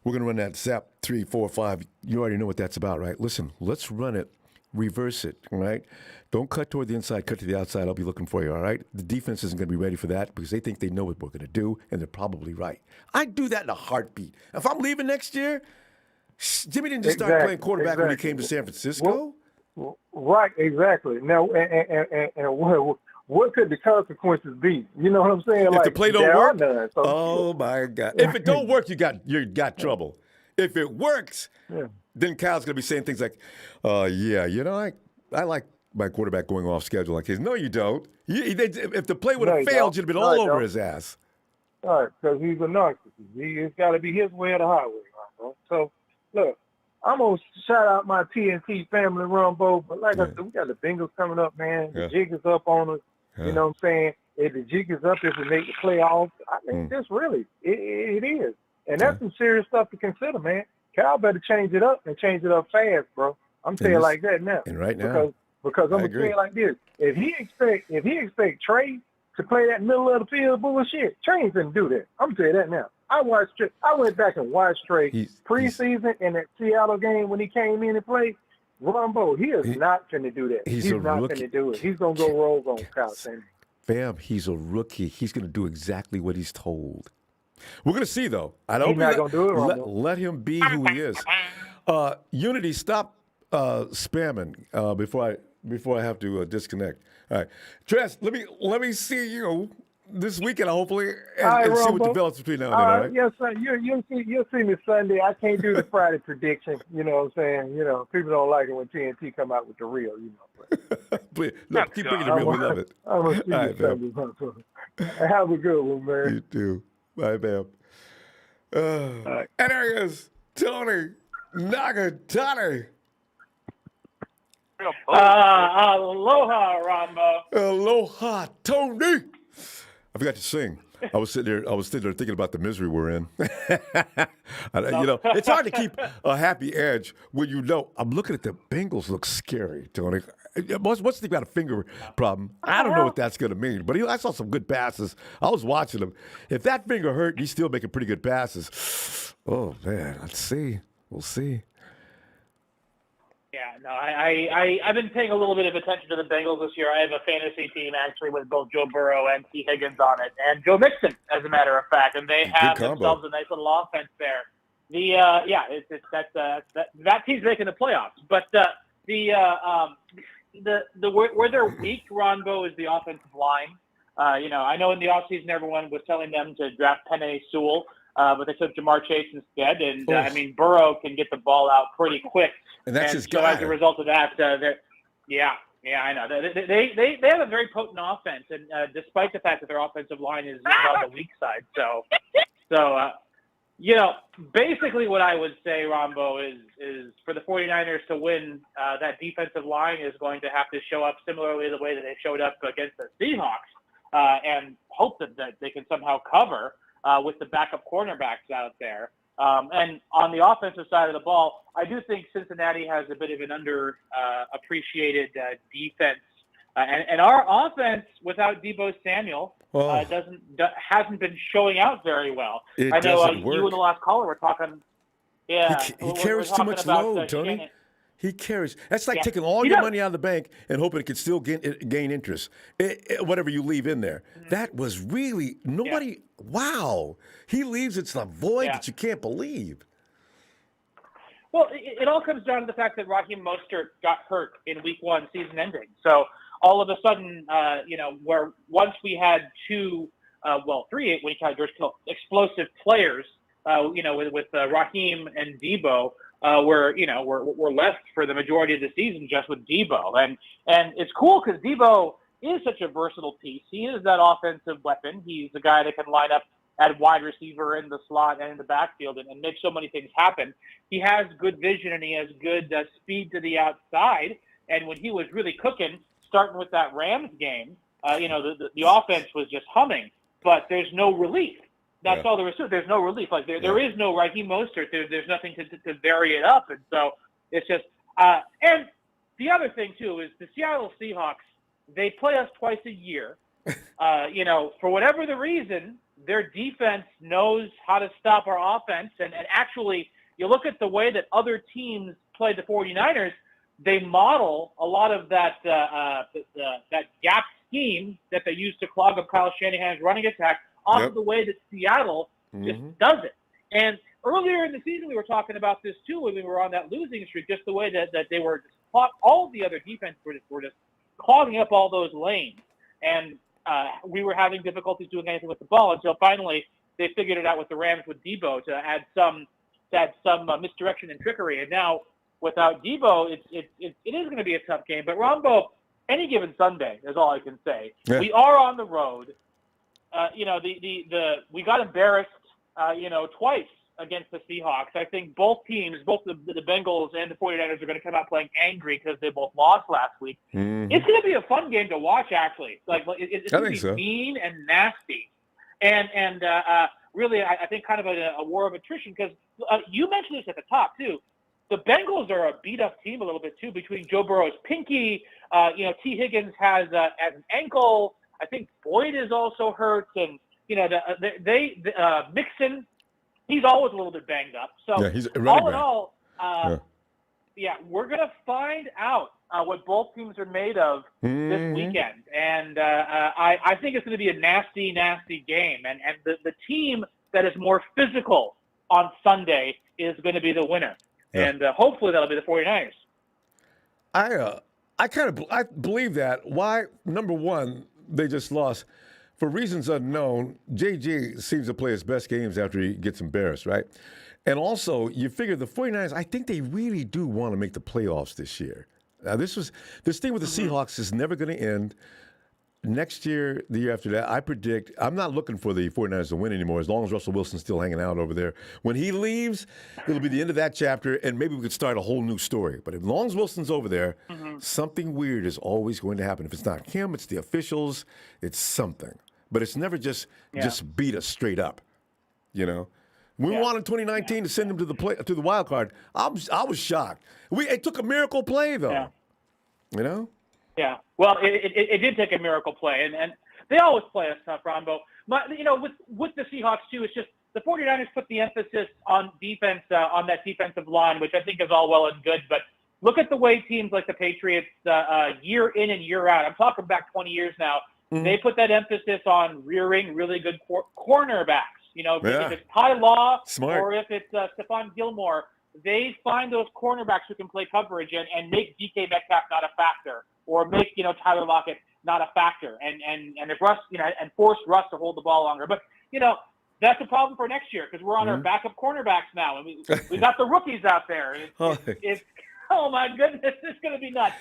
we're gonna run that zap 3, 4, 5. You already know what that's about, right? Listen, let's run it, reverse it, all right? Don't cut toward the inside, cut to the outside. I'll be looking for you, all right? The defense isn't gonna be ready for that because they think they know what we're gonna do, and they're probably right. I'd do that in a heartbeat. If I'm leaving next year, Jimmy didn't just start playing quarterback when he came to San Francisco. Right, exactly. Now, and what could the consequences be? You know what I'm saying? If like, the play don't there are work, none. So, oh my God! If it don't work, you got trouble. If it works, yeah. then Kyle's gonna be saying things like, yeah, I like my quarterback going off schedule like his. No, you don't. If the play would No, have you failed, don't. you'd have been No, all you over don't. his ass. All right, because he's a narcissist. It's got to be his way or the highway, bro. So, look, I'm going to shout out my TNT family, Ronbo. But like I said, we got the Bengals coming up, man. The jig is up on us. You know what I'm saying? If the jig is up, if we make the playoffs, I think this really, it is. And that's some serious stuff to consider, man. Cal better change it up and change it up fast, bro. I'm saying like that now. And right now. Because I'm going to say it like this. If he expect Trey to play that middle of the field bullshit, Trey ain't finna do that. I'm gonna tell you that now. I went back and watched Trey preseason in that Seattle game when he came in and played. Ronbo, he is not finna do that. He's not finna do it. He's gonna go rogue on Kyle Sanders. Fam, he's a rookie. He's gonna do exactly what he's told. We're gonna see though. He's not gonna do it, Ronbo. Let him be who he is. Unity, stop spamming before I have to disconnect. All right, Tress, let me see you this weekend, hopefully, and see what develops between now and then. All right? Yes, sir. You'll see me Sunday. I can't do the Friday prediction. You know what I'm saying? You know, people don't like it when TNT come out with the real. You know. But Please, look, keep bringing the real. We love it. I'm gonna see you Sunday. Have a good one, man. You too. Bye, man. And there he is, Tony Nagatani. Aloha, Ronbo. Aloha, Tony. I forgot to sing. I was sitting there thinking about the misery we're in. It's hard to keep a happy edge when I'm looking at the Bengals look scary, Tony. What's he got a finger problem? I don't know what that's going to mean, but I saw some good passes. I was watching him. If that finger hurt, he's still making pretty good passes. Oh, man, let's see. We'll see. Yeah, no, I've been paying a little bit of attention to the Bengals this year. I have a fantasy team actually with both Joe Burrow and T. Higgins on it, and Joe Mixon, as a matter of fact, and they have themselves a nice little offense there. That team's making the playoffs, but where they're weak, Ronbo, is the offensive line. I know in the offseason everyone was telling them to draft Penei Sewell, but they took Jamar Chase instead, and Burrow can get the ball out pretty quick. And that's his guy. As a result of that, I know. They have a very potent offense, and despite the fact that their offensive line is on the weak side. So basically what I would say, Ronbo, is for the 49ers to win, that defensive line is going to have to show up similarly the way that they showed up against the Seahawks, and hope that they can somehow cover with the backup cornerbacks out there. And on the offensive side of the ball, I do think Cincinnati has a bit of an underappreciated defense. And our offense without Deebo Samuel hasn't been showing out very well. You and the last caller were talking. Yeah, he carries too much load, Tony. He carries. That's like taking all your money out of the bank and hoping it can still gain interest. Whatever you leave in there. Mm-hmm. That was really nobody. Yeah. Wow, he leaves it's a void that you can't believe. Well, it all comes down to the fact that Raheem Mostert got hurt in Week 1, season ending. So all of a sudden, where once we had three when you count George Kittle, explosive players, with Raheem and Deebo. We're left for the majority of the season just with Deebo. And it's cool because Deebo is such a versatile piece. He is that offensive weapon. He's the guy that can line up at wide receiver in the slot and in the backfield and make so many things happen. He has good vision and he has good speed to the outside. And when he was really cooking, starting with that Rams game, the offense was just humming. But there's no relief. That's all there is to it. There's no relief. Like there is no Raheem Mostert. There's nothing to vary it up, and so it's just. And the other thing too is the Seattle Seahawks. They play us twice a year. For whatever the reason, their defense knows how to stop our offense. And actually, you look at the way that other teams play the 49ers. They model a lot of that gap scheme that they use to clog up Kyle Shanahan's running attack. Off of the way that Seattle just does it. And earlier in the season, we were talking about this too when we were on that losing streak, just the way that they were just all the other defense were just clogging up all those lanes. and we were having difficulties doing anything with the ball until finally they figured it out with the Rams with Deebo to add some misdirection and trickery. And now without Deebo, it is going to be a tough game. But Ronbo, any given Sunday is all I can say. Yeah. We are on the road. We got embarrassed, twice against the Seahawks. I think both teams, both the Bengals and the 49ers, are going to come out playing angry because they both lost last week. Mm-hmm. It's going to be a fun game to watch, actually. It's going to be so. mean and nasty, and really, I think kind of a war of attrition because you mentioned this at the top too. The Bengals are a beat-up team a little bit too. Between Joe Burrow's pinky, T. Higgins has an ankle. I think Boyd is also hurt, and Mixon. He's always a little bit banged up. So he's all in all, we're going to find out what both teams are made of this weekend. And I think it's going to be a nasty, nasty game. And the team that is more physical on Sunday is going to be the winner. Yeah. And hopefully that'll be the 49ers. I believe that. Why? Number one, they just lost. For reasons unknown, JJ seems to play his best games after he gets embarrassed, right? And also, you figure the 49ers, I think they really do want to make the playoffs this year. Now, this thing with the Seahawks is never going to end. Next year, the year after that, I predict, I'm not looking for the 49ers to win anymore as long as Russell Wilson's still hanging out over there. When he leaves, it'll be the end of that chapter, and maybe we could start a whole new story. But as long as Wilson's over there, something weird is always going to happen. If it's not him, it's the officials, it's something. But it's never just beat us straight up, We wanted 2019 to send him to the wild card. I was shocked. It took a miracle play, though. Yeah. Yeah. Well, it did take a miracle play, and they always play us tough, Ronbo. But, with the Seahawks, too, it's just the 49ers put the emphasis on defense, on that defensive line, which I think is all well and good. But look at the way teams like the Patriots, year in and year out, I'm talking back 20 years now, they put that emphasis on rearing really good cornerbacks. If it's Ty Law or if it's Stephon Gilmore, they find those cornerbacks who can play coverage and make DK Metcalf not a factor, or make Tyler Lockett not a factor, and if Russ and force Russ to hold the ball longer. But that's a problem for next year because we're on our backup cornerbacks now, and we got the rookies out there. It's oh my goodness, it's going to be nuts.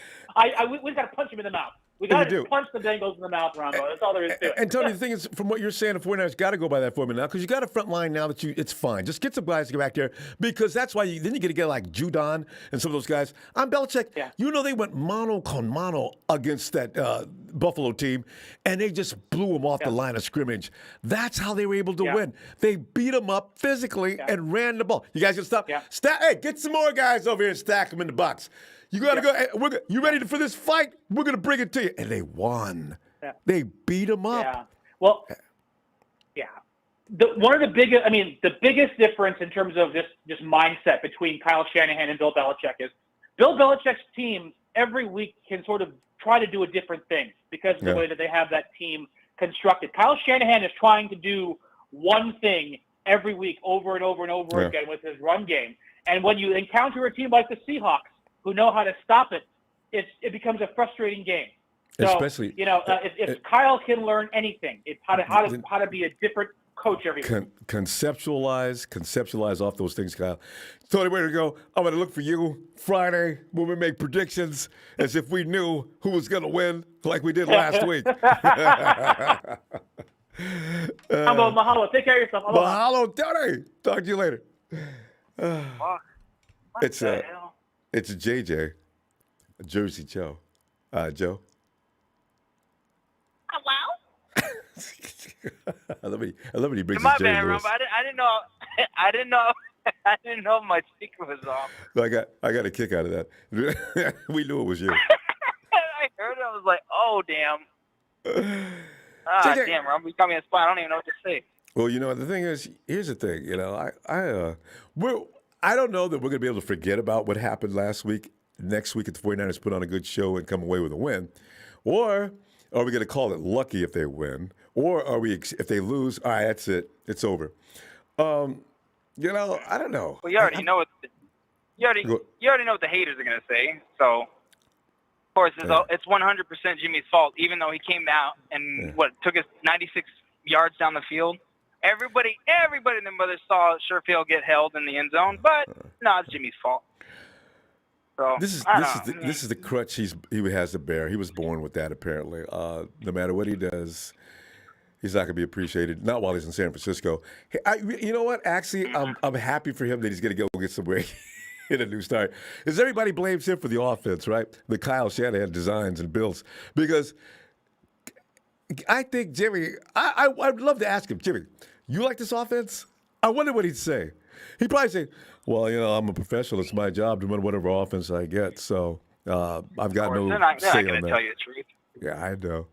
We've got to punch him in the mouth. We got to punch the Bengals in the mouth, Ronbo. That's all there is to it. And Tony, the thing is, from what you're saying, the 49ers got to go by that formula now because you got a front line now that it's fine. Just get some guys to get back there because that's why then you get to get like Judon and some of those guys. On Belichick, they went mano con mano against that Buffalo team, and they just blew them off the line of scrimmage. That's how they were able to win. They beat them up physically and ran the ball. You guys can stop. Hey, get some more guys over here and stack them in the box. You got to go. You ready for this fight? We're going to bring it to you. And they won. Yeah. They beat them up. Yeah. Well, the biggest difference in terms of just mindset between Kyle Shanahan and Bill Belichick is Bill Belichick's team every week can sort of try to do a different thing because of the way that they have that team constructed. Kyle Shanahan is trying to do one thing every week over and over and over again with his run game. And when you encounter a team like the Seahawks, who know how to stop it, it becomes a frustrating game. So, especially if Kyle can learn anything, it's how to be a different coach every week. Conceptualize off those things, Kyle. Tony, way to go. I'm going to look for you Friday when we make predictions as if we knew who was going to win like we did last week. Mahalo. Take care of yourself. Mahalo, Tony. Talk to you later. It's a JJ, a Jersey Joe. Joe. Hello? I love when he brings my his Jerry bad, Lewis. Ronbo. I didn't know my speaker was off. I got a kick out of that. We knew it was you. I heard it. I was like, oh, damn. Damn, Ronbo. You got me in a spot. I don't even know what to say. Well, the thing is, here's the thing. I don't know that we're going to be able to forget about what happened last week. Next week, if the 49ers put on a good show and come away with a win. Or are we going to call it lucky if they win? Or are we, if they lose, all right, that's it. It's over. I don't know. Well, you already know what the haters are going to say. So, course, it's 100% Jimmy's fault, even though he came out and took us 96 yards down the field. Everybody and their mother saw Sherfield get held in the end zone, but no, it's Jimmy's fault. So This is the crutch he has to bear. He was born with that, apparently. No matter what he does, he's not going to be appreciated. Not while he's in San Francisco. Hey, you know what? Actually, I'm happy for him that he's going to go get somewhere. In a new start. Because everybody blames him for the offense, right? The Kyle Shanahan designs and builds. Because I think Jimmy, I'd love to ask him, Jimmy, you like this offense? I wonder what he'd say. He'd probably say, well, I'm a professional. It's my job to run whatever offense I get. So I've got no say on that. They're not going to tell you the truth. Yeah, I know.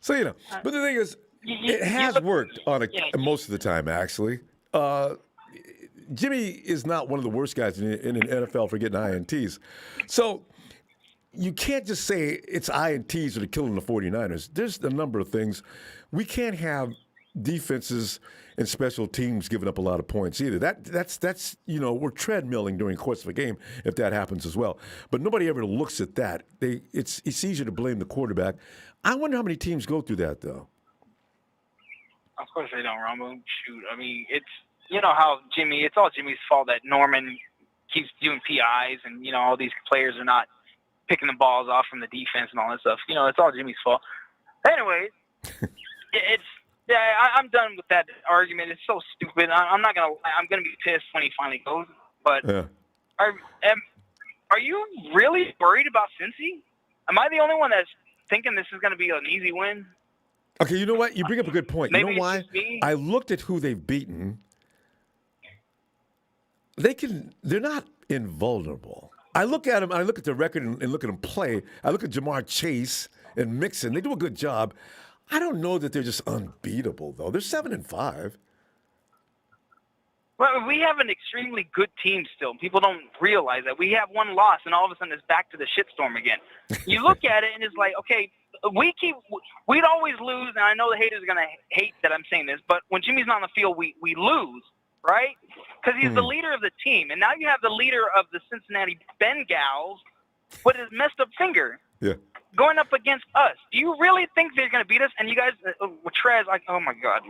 So, but the thing is, it has worked on most of the time, actually. Jimmy is not one of the worst guys in an NFL for getting INTs. So you can't just say it's INTs that are killing the 49ers. There's a number of things. We can't have defenses and special teams giving up a lot of points either. That's we're treadmilling during the course of a game if that happens as well. But nobody ever looks at that. It's easier to blame the quarterback. I wonder how many teams go through that, though. Of course they don't, Ronbo. Shoot, I mean, it's how it's all Jimmy's fault that Norman keeps doing PIs and, all these players are not picking the balls off from the defense and all that stuff. It's all Jimmy's fault. Anyway, I'm done with that argument. It's so stupid. I'm not going to lie. I'm going to be pissed when he finally goes. But are you really worried about Cincy? Am I the only one that's thinking this is going to be an easy win? Okay, you know what? You bring up a good point. Maybe you know why? I looked at who they've beaten. They're not invulnerable. I look at them, I look at their record and look at them play. I look at Jamar Chase and Mixon. They do a good job. I don't know that they're just unbeatable, though. They're 7-5. Well, we have an extremely good team still. People don't realize that. We have one loss, and all of a sudden it's back to the shitstorm again. You look at it, and it's like, okay, we'd always lose, and I know the haters are going to hate that I'm saying this, but when Jimmy's not on the field, we lose, right? Because he's the leader of the team. And now you have the leader of the Cincinnati Bengals with his messed up finger going up against us. Do you really think they're going to beat us? And you guys, with Trey's like, oh, my God.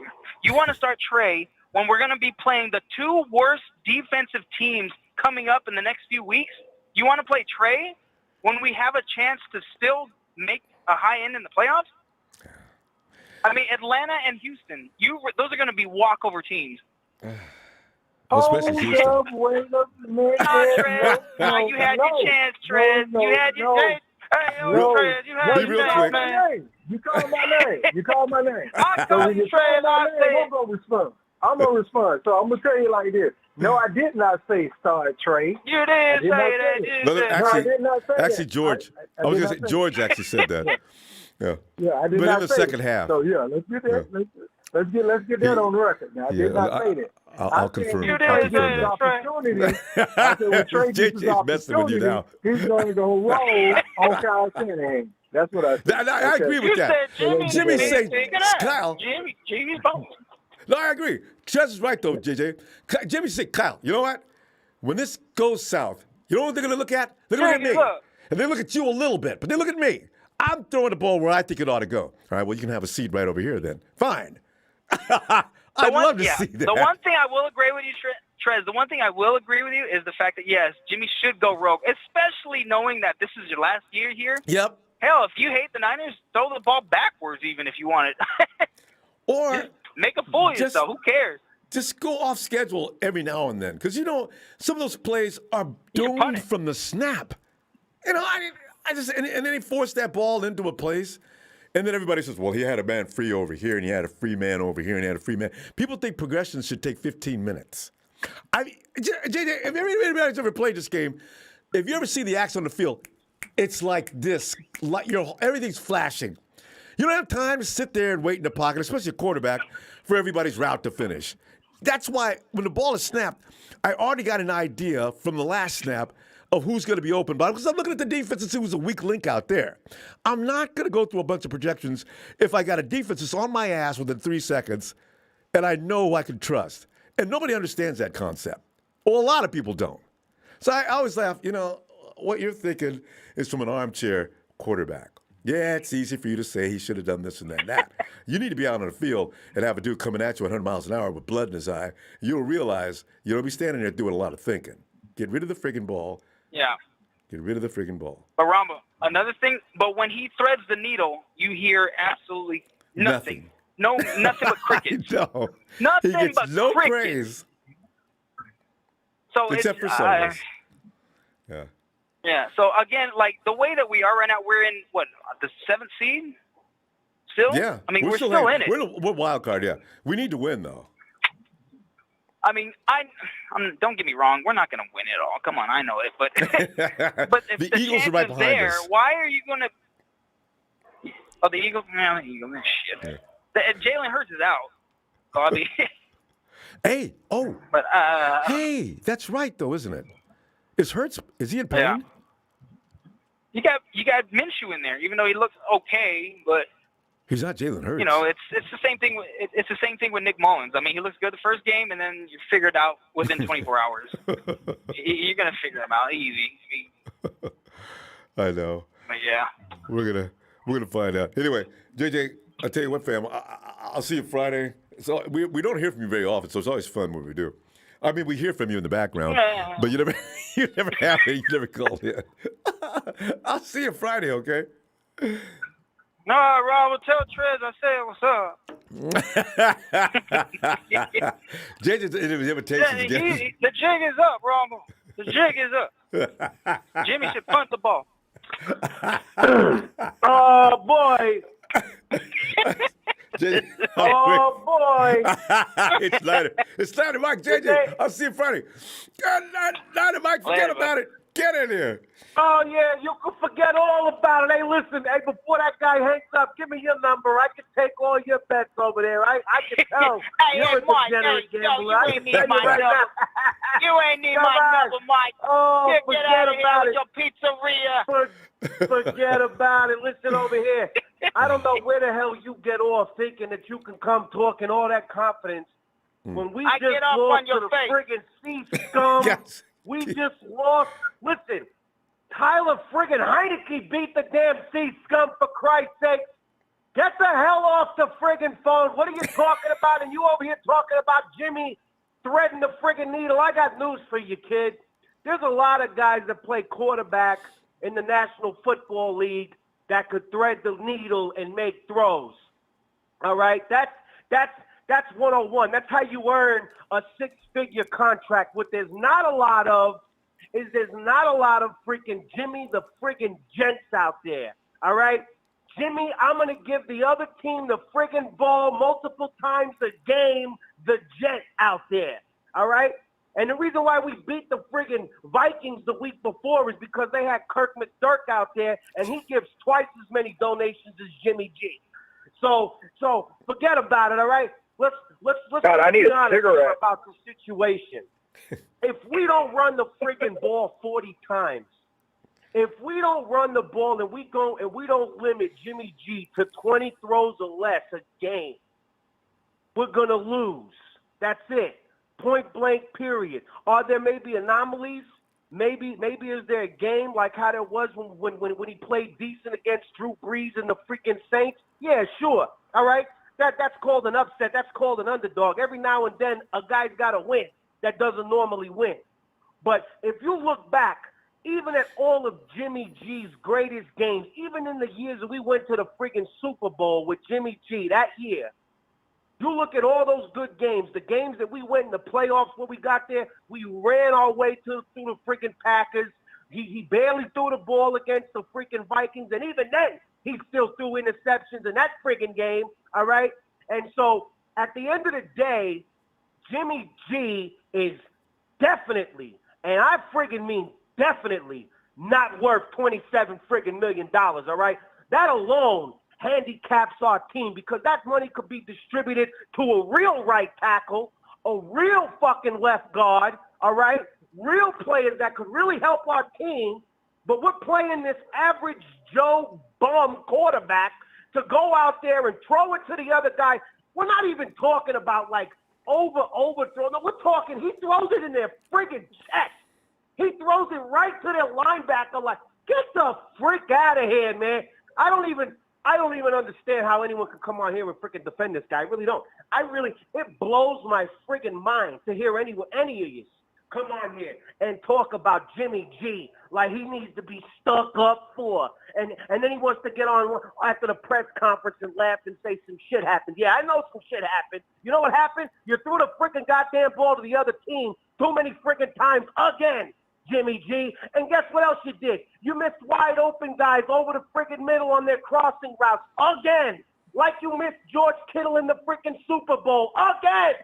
You want to start Trey when we're going to be playing the two worst defensive teams coming up in the next few weeks? You want to play Trey when we have a chance to still make a high end in the playoffs? I mean, Atlanta and Houston, those are going to be walkover teams. Well, especially Houston. Trez. You had your chance, Trez. You had your chance. Trez, you had your chance, man. You called my name. You called my name. I called you, Trez. I'm going to respond. So I'm going to tell you like this. No, I did not say start Trey. You did say that. I did not say actually, that. George. I was going to say, George actually said that. Yeah. I did but not in the say second it. half. So, let's get that. Let's get that on record. Now, I did not say that. I'll confirm. You I'll did confirm say that. Opportunity. I said, when Trey gets his JJ's messing with you now. he's going to go roll on Kyle Shanahan. That's what I said. I agree with that. Jimmy said, Kyle. Jimmy's bone. No, I agree. Trez is right, though, JJ. Jimmy said, Kyle, you know what? When this goes south, you know what they're going to look at? They're going to look at me. And they look at you a little bit, but they look at me. I'm throwing the ball where I think it ought to go. All right, well, you can have a seat right over here then. Fine. I'd love to see that. The one thing I will agree with you, Trez, the one thing I will agree with you is the fact that, yes, Jimmy should go rogue, especially knowing that this is your last year here. Yep. Hell, if you hate the Niners, throw the ball backwards even if you want it. Or just make a fool of yourself. Who cares? Just go off schedule every now and then. Because, some of those plays are doomed from the snap. And then he forced that ball into a place. And then everybody says, well, he had a man free over here, and he had a free man over here, and he had a free man. People think progressions should take 15 minutes. JJ, if anybody's ever played this game, if you ever see the action on the field, it's like this. Everything's flashing. You don't have time to sit there and wait in the pocket, especially a quarterback, for everybody's route to finish. That's why when the ball is snapped, I already got an idea from the last snap of who's going to be open, because I'm looking at the defense and see who's a weak link out there. I'm not going to go through a bunch of projections if I got a defense that's on my ass within 3 seconds and I know I can trust. And nobody understands that concept. Well, a lot of people don't. So I always laugh, what you're thinking is from an armchair quarterback. Yeah, it's easy for you to say he should have done this and that. You need to be out on the field and have a dude coming at you at 100 miles an hour with blood in his eye. You'll realize you don't be standing there doing a lot of thinking. Get rid of the friggin' ball. Yeah. Get rid of the friggin' ball. But Ronbo, another thing, but when he threads the needle, you hear absolutely nothing. No, nothing but crickets. No. Nothing He gets but no crickets. praise. So Except for some of us. Yeah. Yeah. So again, like the way that we are right now, we're in what, the 7th seed? Still? Yeah. I mean, we're still in it. We're wild card, yeah. We need to win, though. I mean, don't get me wrong. We're not going to win it all. Come on, I know it. But but if the Eagles chance are right is behind there, us. why are you going to? Oh, the Eagles. No, the Eagles. Shit. Jalen Hurts is out. So I mean. Hey, But hey, that's right, though, isn't it? Is he in pain? Yeah. You got Minshew in there, even though he looks okay, but He's not Jalen Hurts. you know it's the same thing. It's the same thing with Nick Mullins. I mean, he looks good the first game, and then you figure it out within 24 hours. You're gonna figure him out easy. I know. But yeah. We're gonna find out. Anyway, JJ, I'll tell you what, fam. I'll see you Friday. So we don't hear from you very often, so it's always fun when we do. I mean, we hear from you in the background, but you never have it. You never call in. I'll see you Friday, okay? No, Rob, will tell Trez I said what's up. JJ's invitations again. The jig is up, Rob. The jig is up. Jimmy should punt the ball. Oh boy. Oh boy. It's Snyder. Mike, JJ. I'll see you Friday. Snyder, Mike, forget about it. Get in here. Oh yeah, you can forget all about it. Hey, listen, hey, before that guy hangs up, give me your number. I can take all your bets over there. I can tell. Hey, You're a Mike, degenerate gambler. you ain't need my number. You ain't need my number, Mike. Oh, Get forget out of here about with it. your pizzeria. Forget about it. Listen over here. I don't know where the hell you get off thinking that you can come talking all that confidence when we I just get up lost on your to the face. friggin' sea scum. Yes. We just lost. Listen, Tyler friggin' Heineke beat the damn sea scum, for Christ's sake. Get the hell off the friggin' phone. What are you talking about? And you over here talking about Jimmy threading the friggin' needle. I got news for you, kid. There's a lot of guys that play quarterback in the National Football League that could thread the needle and make throws. All right? That's 101. That's how you earn a 6-figure contract. What there's not a lot of is there's not a lot of freaking Jimmy the friggin' gents out there. All right? Jimmy, I'm going to give the other team the friggin' ball multiple times a game, the gent out there. All right? And the reason why we beat the friggin' Vikings the week before is because they had Kirk McDirk out there, and he gives twice as many donations as Jimmy G. So forget about it, all right? Let's God, I need be a honest cigarette. about the situation. If we don't run the friggin' ball 40 times, if we don't run the ball and we don't limit Jimmy G to 20 throws or less a game, we're gonna lose. That's it. Point blank, period. Are there maybe anomalies? Maybe is there a game like how there was when he played decent against Drew Brees and the freaking Saints? Yeah, sure. All right. That's called an upset. That's called an underdog. Every now and then a guy's got to win that doesn't normally win. But if you look back, even at all of Jimmy G's greatest games, even in the years that we went to the freaking Super Bowl with Jimmy G that year, you look at all those good games, the games that we went in the playoffs when we got there, we ran our way through the freaking Packers. He barely threw the ball against the freaking Vikings, and even then, he still threw interceptions in that freaking game, all right? And so, at the end of the day, Jimmy G is definitely, and I friggin' mean definitely, not worth $27 friggin' million, all right? That alone handicaps our team because that money could be distributed to a real right tackle, a real fucking left guard, all right? Real players that could really help our team, but we're playing this average Joe bum quarterback to go out there and throw it to the other guy. We're not even talking about like overthrow. No, we're talking he throws it in their friggin' chest. He throws it right to their linebacker like, Get the frick out of here, man. I don't even understand how anyone could come on here and freaking defend this guy. I really don't. It blows my friggin' mind to hear any of you come on here and talk about Jimmy G like he needs to be stuck up for. And then he wants to get on after the press conference and laugh and say some shit happened. Yeah, I know some shit happened. You know what happened? You threw the freaking goddamn ball to the other team too many freaking times again, Jimmy G. And guess what else you did? You missed wide open guys over the freaking middle on their crossing routes again. Like you missed George Kittle in the freaking Super Bowl again.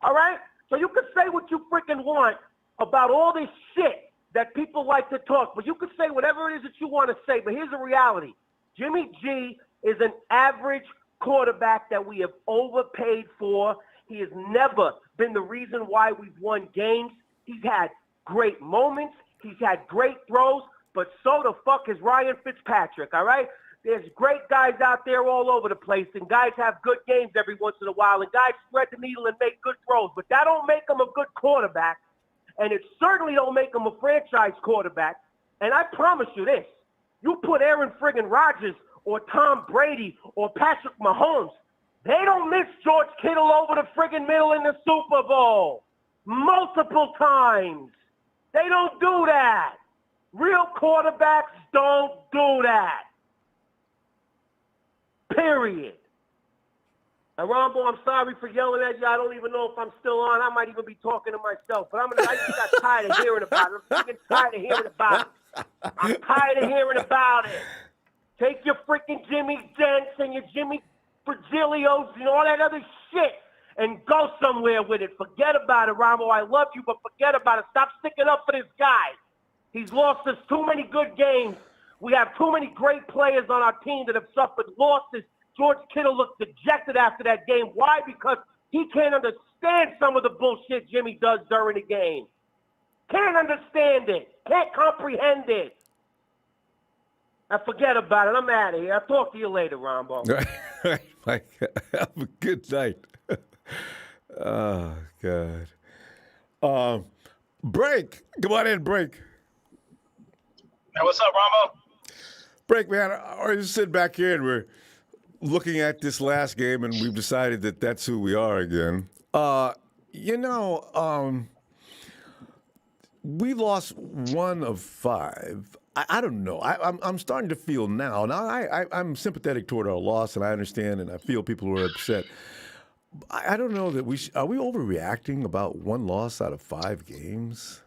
All right? So you can say what you freaking want about all this shit that people like to talk, but you can say whatever it is that you want to say. But here's the reality. Jimmy G is an average quarterback that we have overpaid for. He has never been the reason why we've won games. He's had great moments. He's had great throws, but so the fuck is Ryan Fitzpatrick, all right? There's great guys out there all over the place, and guys have good games every once in a while, and guys spread the needle and make good throws, but that don't make them a good quarterback, and it certainly don't make them a franchise quarterback. And I promise you this, you put Aaron friggin' Rodgers or Tom Brady or Patrick Mahomes, they don't miss George Kittle over the friggin' middle in the Super Bowl multiple times. They don't do that. Real quarterbacks don't do that. Period. And Ronbo, I'm sorry for yelling at you. I don't even know if I'm still on. I might even be talking to myself. But I just got tired of hearing about it. I'm freaking tired of hearing about it. I'm tired of hearing about it. Take your freaking Jimmy Dents and your Jimmy Virgilios and all that other shit and go somewhere with it. Forget about it, Ronbo. I love you, but forget about it. Stop sticking up for this guy. He's lost us too many good games. We have too many great players on our team that have suffered losses. George Kittle looked dejected after that game. Why? Because he can't understand some of the bullshit Jimmy does during the game. Can't understand it. Can't comprehend it. Now forget about it. I'm out of here. I'll talk to you later, Ronbo. Like, have a good night. Oh, God. Break. Come on in, Break. Hey, what's up, Ronbo? Break, man. I just sit back here and we're looking at this last game and we've decided that that's who we are again. We lost 1 of 5. I don't know. I'm starting to feel now. I'm sympathetic toward our loss, and I understand, and I feel people who are upset. I don't know that are we overreacting about 1 loss out of 5 games?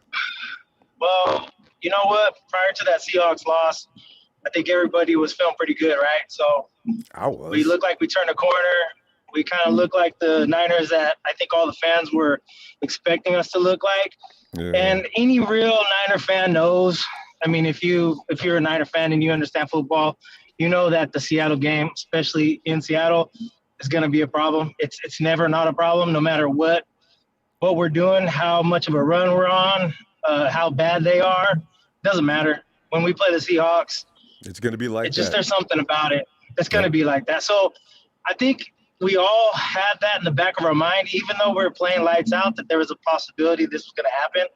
Well, you know what? Prior to that Seahawks loss, I think everybody was feeling pretty good, right? So we looked like we turned a corner. We kind of looked like the Niners that I think all the fans were expecting us to look like. Yeah. And any real Niner fan knows. I mean, if you're a Niner fan and you understand football, you know that the Seattle game, especially in Seattle, is going to be a problem. It's never not a problem, no matter what we're doing, how much of a run we're on, how bad they are. Doesn't matter. When we play the Seahawks, it's going to be like that. There's something about it. It's going to be like that. So I think we all had that in the back of our mind, even though we were playing lights out, that there was a possibility this was going to happen.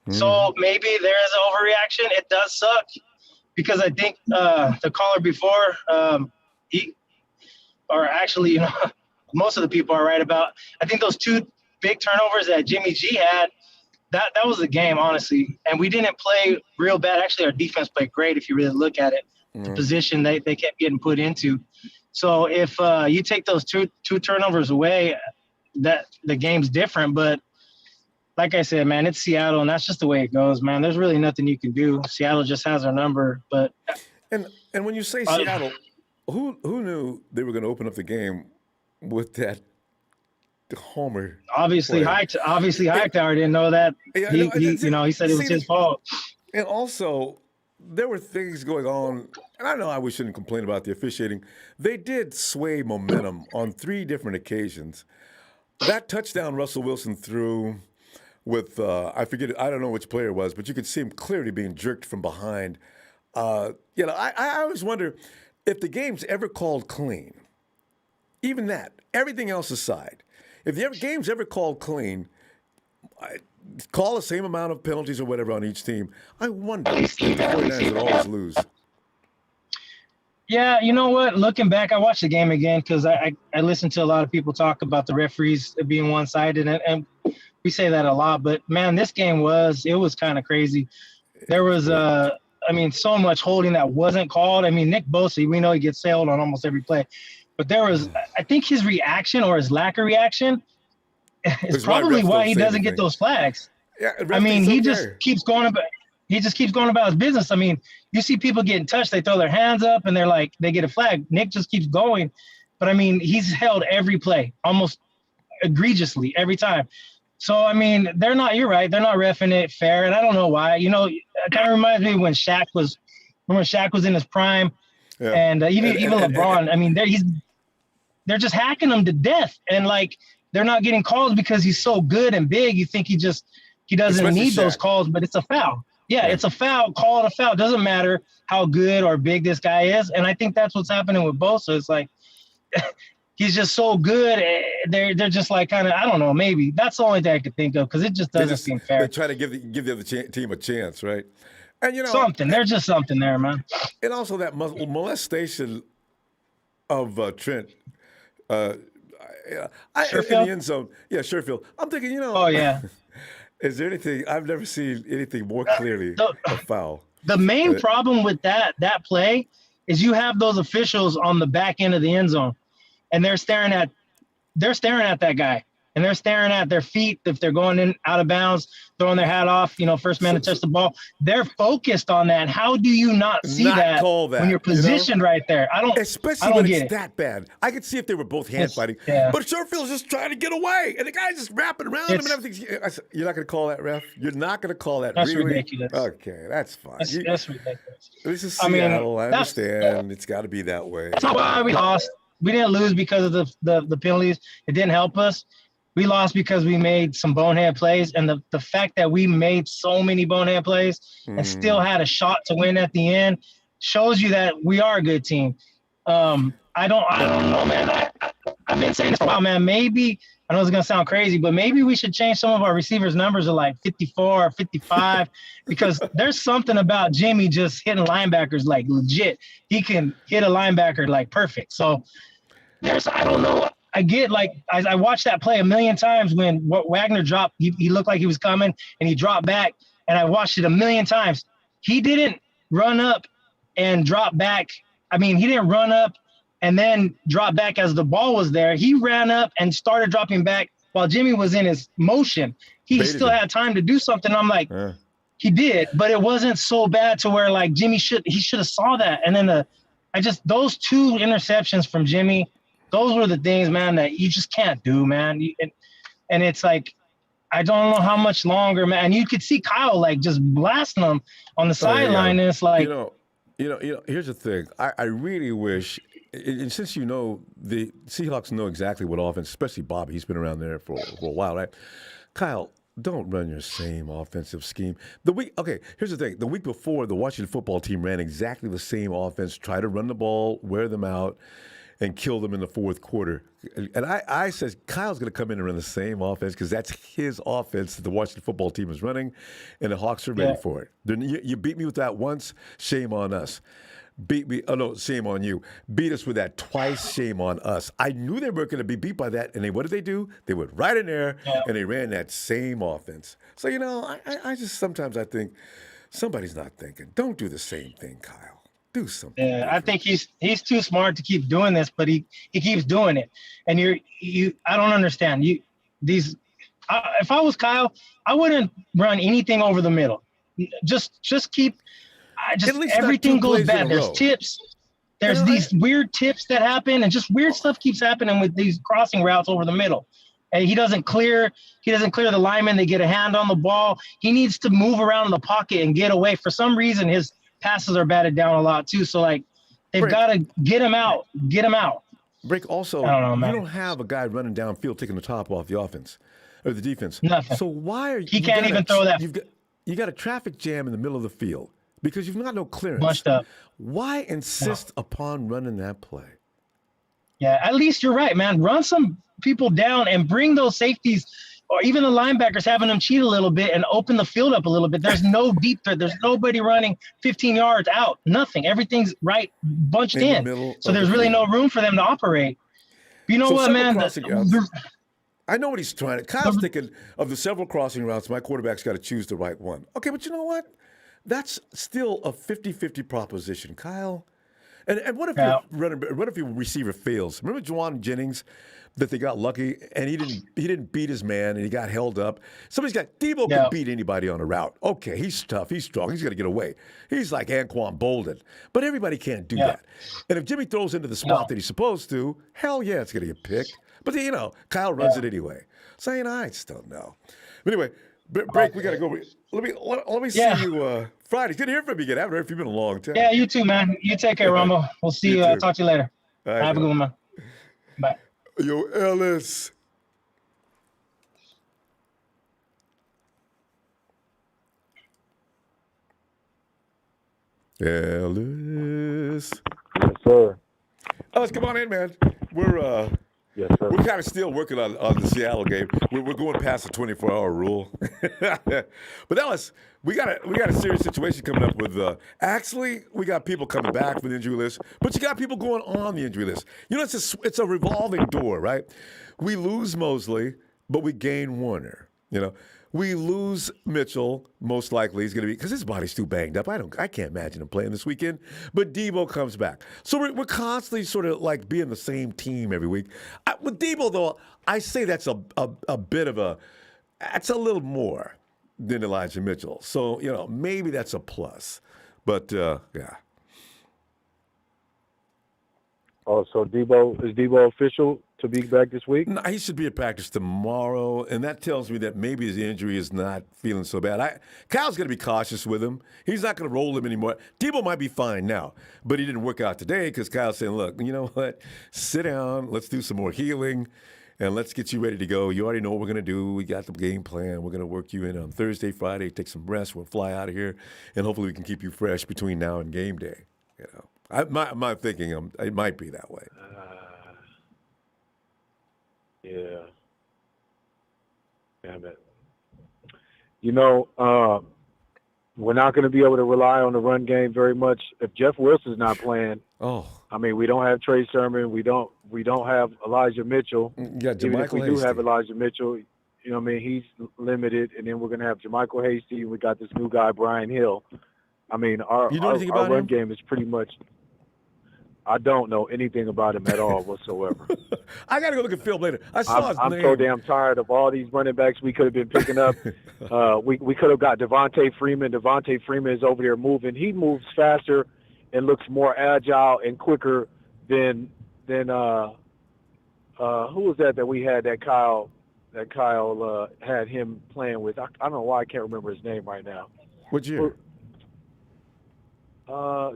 Mm. So maybe there is an overreaction. It does suck because I think the caller before, most of the people are right about. I think those 2 big turnovers that Jimmy G had, that was the game, honestly. And we didn't play real bad. Actually, our defense played great if you really look at it. The position they kept getting put into. So if you take those two turnovers away, that the game's different. But like I said, man, it's Seattle, and that's just the way it goes, man. There's really nothing you can do. Seattle just has our number. But and when you say Seattle, who knew they were going to open up the game with that homer? Obviously, Hightower didn't know that. He said it was his fault. And also, there were things going on, and I know we shouldn't complain about the officiating. They did sway momentum on 3 different occasions. That touchdown Russell Wilson threw with, I don't know which player it was, but you could see him clearly being jerked from behind. I always wonder if the game's ever called clean, even that, everything else aside, if the game's ever called clean, call the same amount of penalties or whatever on each team. I wonder if the 49ers would always lose. Yeah, you know what? Looking back, I watched the game again because I listened to a lot of people talk about the referees being one-sided, and we say that a lot. But, man, this game was kind of crazy. There was, so much holding that wasn't called. I mean, Nick Bosa, we know he gets sailed on almost every play. But there was, I think his reaction or his lack of reaction is probably why he doesn't get those flags. Yeah, I mean, he just keeps going about his business. I mean, you see people getting touched, they throw their hands up and they're like, they get a flag. Nick just keeps going. But I mean, he's held every play almost egregiously every time. So, I mean, you're right. They're not reffing it fair. And I don't know why. You know, it kind of reminds me when Shaq was in his prime. Yeah. And even LeBron, I mean, they're just hacking him to death. And like, they're not getting calls because he's so good and big. You think he doesn't need those calls, but it's a foul. Yeah, it's a foul. Call it a foul. Doesn't matter how good or big this guy is. And I think that's what's happening with Bosa. It's like he's just so good. They're just like kind of, I don't know, maybe. That's the only thing I could think of because it just doesn't seem fair. They try to give the other team a chance, right? And you know something. There's just something there, man. And also that molestation of Trent. In the end zone. Yeah, Sherfield. I'm thinking, Oh, yeah. Is there anything – I've never seen anything more clearly a foul. The main problem with that play is you have those officials on the back end of the end zone, and they're staring at that guy. And they're staring at their feet if they're going in out of bounds, throwing their hat off, first man to touch the ball. They're focused on that. How do you not see that when you're positioned right there? Especially when it's that bad. I could see if they were both hand fighting. Yeah. But Sherfield's just trying to get away, and the guy's just wrapping around him and everything. You're not going to call that, ref? You're not going to call that? That's really? Ridiculous. Okay, that's fine. That's ridiculous. This is Seattle. I understand. It's got to be that way. That's not why we lost. We didn't lose because of the penalties. It didn't help us. We lost because we made some bonehead plays, and the fact that we made so many bonehead plays and still had a shot to win at the end shows you that we are a good team. I don't know, man. I've been saying this for a while, man. Maybe I know it's gonna sound crazy, but maybe we should change some of our receivers' numbers to like 54 or 55 because there's something about Jimmy just hitting linebackers like legit. He can hit a linebacker like perfect. So I don't know. I get I watched that play a million times when Wagner dropped. He looked like he was coming and he dropped back, and I watched it a million times. He didn't run up and drop back. I mean, he didn't run up and then drop back as the ball was there. He ran up and started dropping back while Jimmy was in his motion. He still had time to do something. I'm like, he did, but it wasn't so bad to where like Jimmy should have saw that. And then those two interceptions from Jimmy. Those were the things, man, that you just can't do, man. And it's like, I don't know how much longer, man. And you could see Kyle like just blasting them on the sideline, and it's like, Here's the thing. I really wish, and since the Seahawks know exactly what offense, especially Bobby, he's been around there for a while, right? Kyle, don't run your same offensive scheme. Here's the thing. The week before, the Washington football team ran exactly the same offense, try to run the ball, wear them out, and kill them in the fourth quarter. And I said, Kyle's going to come in and run the same offense because that's his offense that the Washington football team is running, and the Hawks are ready for it. Then you beat me with that once, shame on us. Beat me, shame on you. Beat us with that twice, shame on us. I knew they weren't going to be beat by that, and what did they do? They went right in there, and they ran that same offense. So, I just sometimes I think somebody's not thinking. Don't do the same thing, Kyle. Do something. Yeah, I think he's too smart to keep doing this, but he keeps doing it. And I don't understand. If I was Kyle, I wouldn't run anything over the middle. Just keep. Everything goes bad. There's tips. There's these weird tips that happen, and just weird stuff keeps happening with these crossing routes over the middle. And he doesn't clear the lineman. They get a hand on the ball. He needs to move around in the pocket and get away. For some reason, his passes are batted down a lot too, so like they've got to get him out. Break also. I don't know, man. You don't have a guy running downfield taking the top off the offense or the defense. Nothing. So why are he can't even throw that? You got a traffic jam in the middle of the field because you've got no clearance. Bunched up. Why insist upon running that play? Yeah, at least you're right, man. Run some people down and bring those safeties. or even the linebackers having them cheat a little bit and open the field up a little bit. There's no deep threat. There's nobody running 15 yards out. Nothing. Everything's right bunched in. So there's really no room for them to operate. But you know what, man? I know what he's trying to. Kyle's thinking of the several crossing routes. My quarterback's got to choose the right one. Okay, but you know what? That's still a 50-50 proposition, Kyle. And what if your receiver fails? Remember Juwan Jennings, that they got lucky and he didn't beat his man and he got held up. Deebo can beat anybody on a route. Okay, he's tough, he's strong, he's gonna get away. He's like Anquan Bolden, but everybody can't do that. And if Jimmy throws into the spot that he's supposed to, hell yeah, it's gonna get picked. But Kyle runs it anyway. So I just don't know. But anyway, break. We gotta go. Let me see you Friday. Good to hear from you again. I haven't heard from you in a long time. Yeah, you too, man. You take care, Ronbo. We'll see you. Talk to you later. Right, have a good one, man. Bye. Yo, Ellis. Ellis. Yes, sir. Ellis, come on in, man. We're yes, sir. We're kind of still working on the Seattle game. We're going past the 24-hour rule. But Ellis, we got a serious situation coming up with. Actually, we got people coming back from the injury list, but you got people going on the injury list. It's a revolving door, right? We lose Mosley, but we gain Warner. We lose Mitchell, most likely he's going to be, because his body's too banged up. I can't imagine him playing this weekend. But Deebo comes back. So we're constantly sort of like being the same team every week. With Deebo, though, I say that's a bit of that's a little more than Elijah Mitchell. So, maybe that's a plus. But, yeah. Oh, so is Deebo official to be back this week? No, he should be at practice tomorrow, and that tells me that maybe his injury is not feeling so bad. Kyle's going to be cautious with him. He's not going to roll him anymore. Deebo might be fine now, but he didn't work out today because Kyle's saying, look, you know what? Sit down. Let's do some more healing, and let's get you ready to go. You already know what we're going to do. We got the game plan. We're going to work you in on Thursday, Friday, take some rest. We'll fly out of here, and hopefully we can keep you fresh between now and game day. My thinking, it might be that way. Yeah. Damn it. We're not going to be able to rely on the run game very much if Jeff Wilson's not playing. We don't have Trey Sermon. We don't have Elijah Mitchell. Yeah, even if we do have Elijah Mitchell, he's limited. And then we're going to have JaMychal Hasty, and we got this new guy, Brian Hill. Our run game is pretty much. I don't know anything about him at all whatsoever. I got to go look at film later. I saw his name. I'm so damn tired of all these running backs we could have been picking up. We could have got Devontae Freeman. Devontae Freeman is over there moving. He moves faster and looks more agile and quicker than who was that we had that Kyle had him playing with. I don't know why I can't remember his name right now. What year?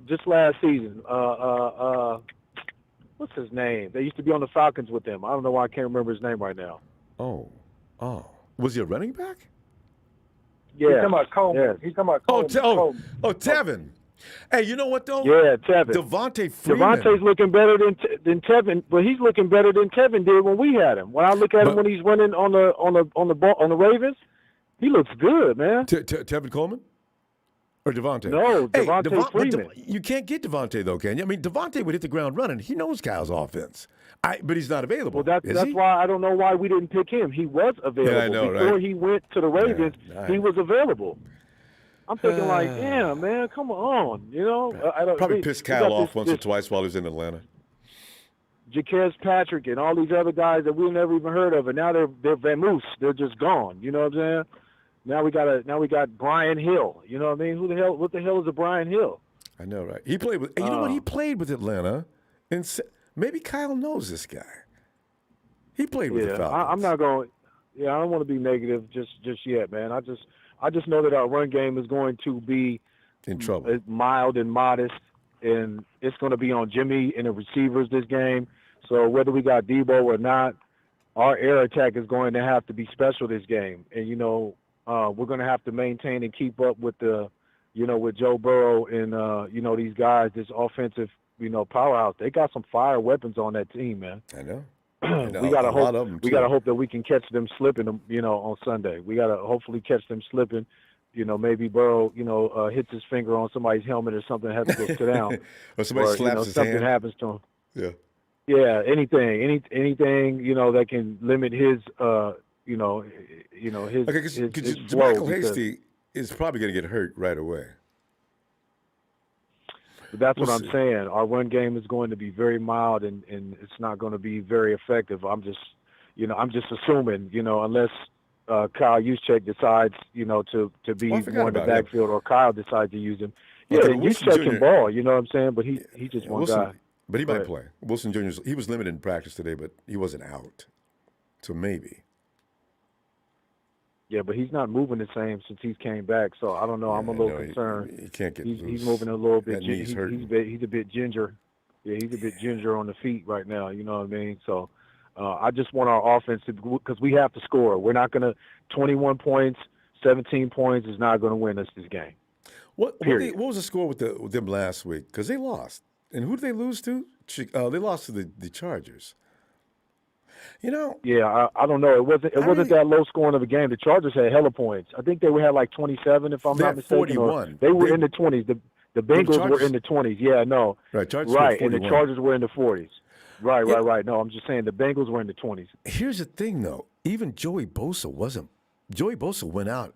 Just last season. What's his name? They used to be on the Falcons with him. I don't know why I can't remember his name right now. Oh. Was he a running back? Yeah. He's talking about Coleman. Yes. He's talking about Coleman. Tevin. Hey, you know what though? Yeah, Tevin. Devontae Freeman. Devontae's looking better than Tevin, but he's looking better than Tevin did when we had him. When I look at him when he's running on the Ravens, he looks good, man. Tevin Coleman? Or Devontae? No, Devontae Freeman. You can't get Devontae, though, can you? Devontae would hit the ground running. He knows Kyle's offense. But he's not available. Well, that's why I don't know why we didn't pick him. He was available. Yeah, I know, Before he went to the Ravens, he was available. I'm thinking damn, man, come on. Probably pissed Kyle off once or twice while he was in Atlanta. Jaquez Patrick and all these other guys that we never even heard of, and now they're vamoose. They're just gone. You know what I'm saying? Now we got Brian Hill. You know what I mean? What the hell is a Brian Hill? I know, right? He played with. You know what? He played with Atlanta, and maybe Kyle knows this guy. He played with the Falcons. I'm not going. Yeah, I don't want to be negative just yet, man. I just know that our run game is going to be in trouble, mild and modest, and it's going to be on Jimmy and the receivers this game. So whether we got Deebo or not, our air attack is going to have to be special this game, and we're going to have to maintain and keep up with with Joe Burrow and, these guys, this offensive, powerhouse. They got some fire weapons on that team, man. I know. we gotta hope. We gotta hope that we can catch them slipping. On Sunday, we gotta hopefully catch them slipping. Maybe Burrow, hits his finger on somebody's helmet or something, has to go sit down, or somebody slaps his something hand. happens to him. Yeah. Yeah, anything, that can limit his, his. Okay, because his Michael Hasty is probably going to get hurt right away. But that's what I'm saying. Our run game is going to be very mild, and it's not going to be very effective. I'm just assuming, unless Kyle Juszczyk decides, to be more in the backfield, or Kyle decides to use him. Yeah, Juszczyk can ball, you know what I'm saying? But he just one guy. But he might play. Wilson Jr. He was limited in practice today, but he wasn't out, so maybe. Yeah, but he's not moving the same since he's came back. So I don't know. I'm a little concerned. He can't get loose. He's moving a little bit. He's a bit ginger. Yeah, he's a bit ginger on the feet right now. You know what I mean? So I just want our offense to, because we have to score. We're not going to 21 points, 17 points is not going to win us this game. What was the score with them last week? Because they lost. And who did they lose to? They lost to the Chargers. Yeah, I don't know. It wasn't that low scoring of a game. The Chargers had hella points. I think they had like 27, if I'm not mistaken. 41. They were in the 20s. The Bengals were in the 20s. Yeah, no. Right, Chargers right, and the Chargers were in the 40s. Right. No, I'm just saying the Bengals were in the 20s. Here's the thing, though. Even Joey Bosa wasn't. Joey Bosa went out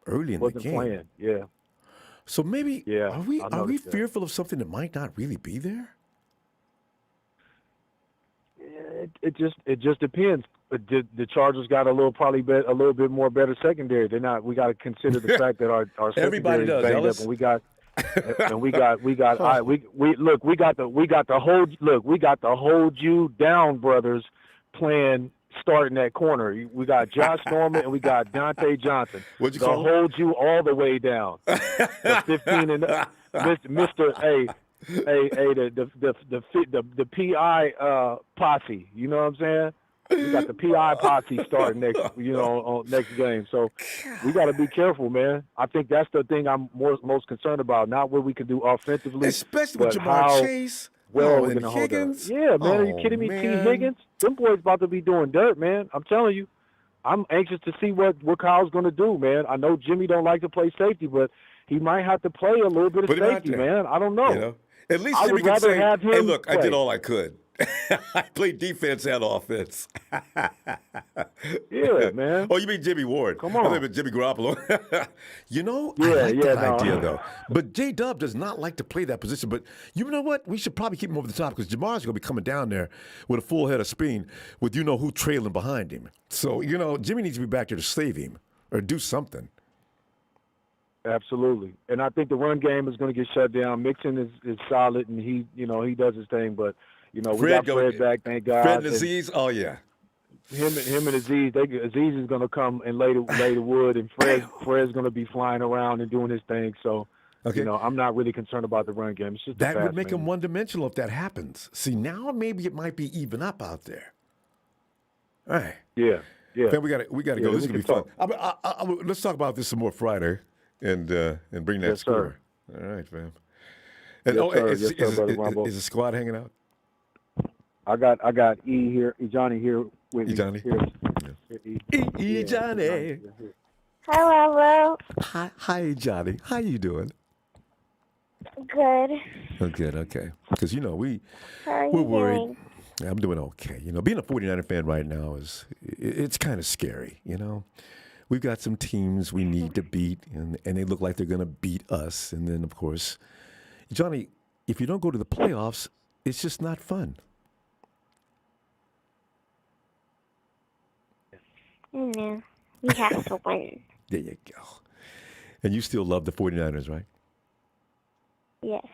early in the game. Wasn't playing. Yeah. So maybe are we fearful of something that might not really be there? It just depends. The Chargers got a little bit more better secondary. They're not. We got to consider the fact that our secondary is banged up, and we got the hold you down brothers playing starting that corner. We got Josh Norman and we got Dante Johnson. What'd you call hold you all the way down. The 15 and Mr. The PI posse. You know what I'm saying? We got the PI posse starting next game. So we got to be careful, man. I think that's the thing I'm most concerned about. Not what we can do offensively, especially with Jamar Chase. Well, we're gonna hold up. Yeah, man. Are you kidding me? T. Higgins, them boys about to be doing dirt, man. I'm telling you. I'm anxious to see what Kyle's gonna do, man. I know Jimmy don't like to play safety, but he might have to play a little bit of safety, man. I don't know. At least I Jimmy would rather can say, have him "Hey, look, play. I did all I could. I played defense and offense." Yeah, man. Oh, you mean Jimmy Ward? Come on. I mean Jimmy Garoppolo. I like that idea though. But J-Dub does not like to play that position. But you know what? We should probably keep him over the top because Jamar's going to be coming down there with a full head of speed with who trailing behind him. So Jimmy needs to be back there to save him or do something. Absolutely, and I think the run game is going to get shut down. Mixon is solid, and he does his thing. But we got Fred back, thank God. Fred and Aziz, oh yeah. Him and Aziz, Aziz is going to come and lay the wood, and Fred's going to be flying around and doing his thing. So, I'm not really concerned about the run game. It's just that would make him one-dimensional if that happens. See, now maybe it might be even up out there. All right. Yeah. Man, we got to go. This is going to be fun. Let's talk about this some more Friday. And bring that score. Sir. All right, fam. And is the squad hanging out? I got E here, Johnny here with me. Johnny. E Johnny. Hello. Hi, Johnny. How you doing? Good. Oh, good. Okay. Because we're worried. Doing? I'm doing okay. Being a 49er fan right now it's kind of scary. We've got some teams we need to beat, and they look like they're going to beat us. And then, of course, Johnny, if you don't go to the playoffs, it's just not fun. No, we have to win. There you go. And you still love the 49ers, right? Yes.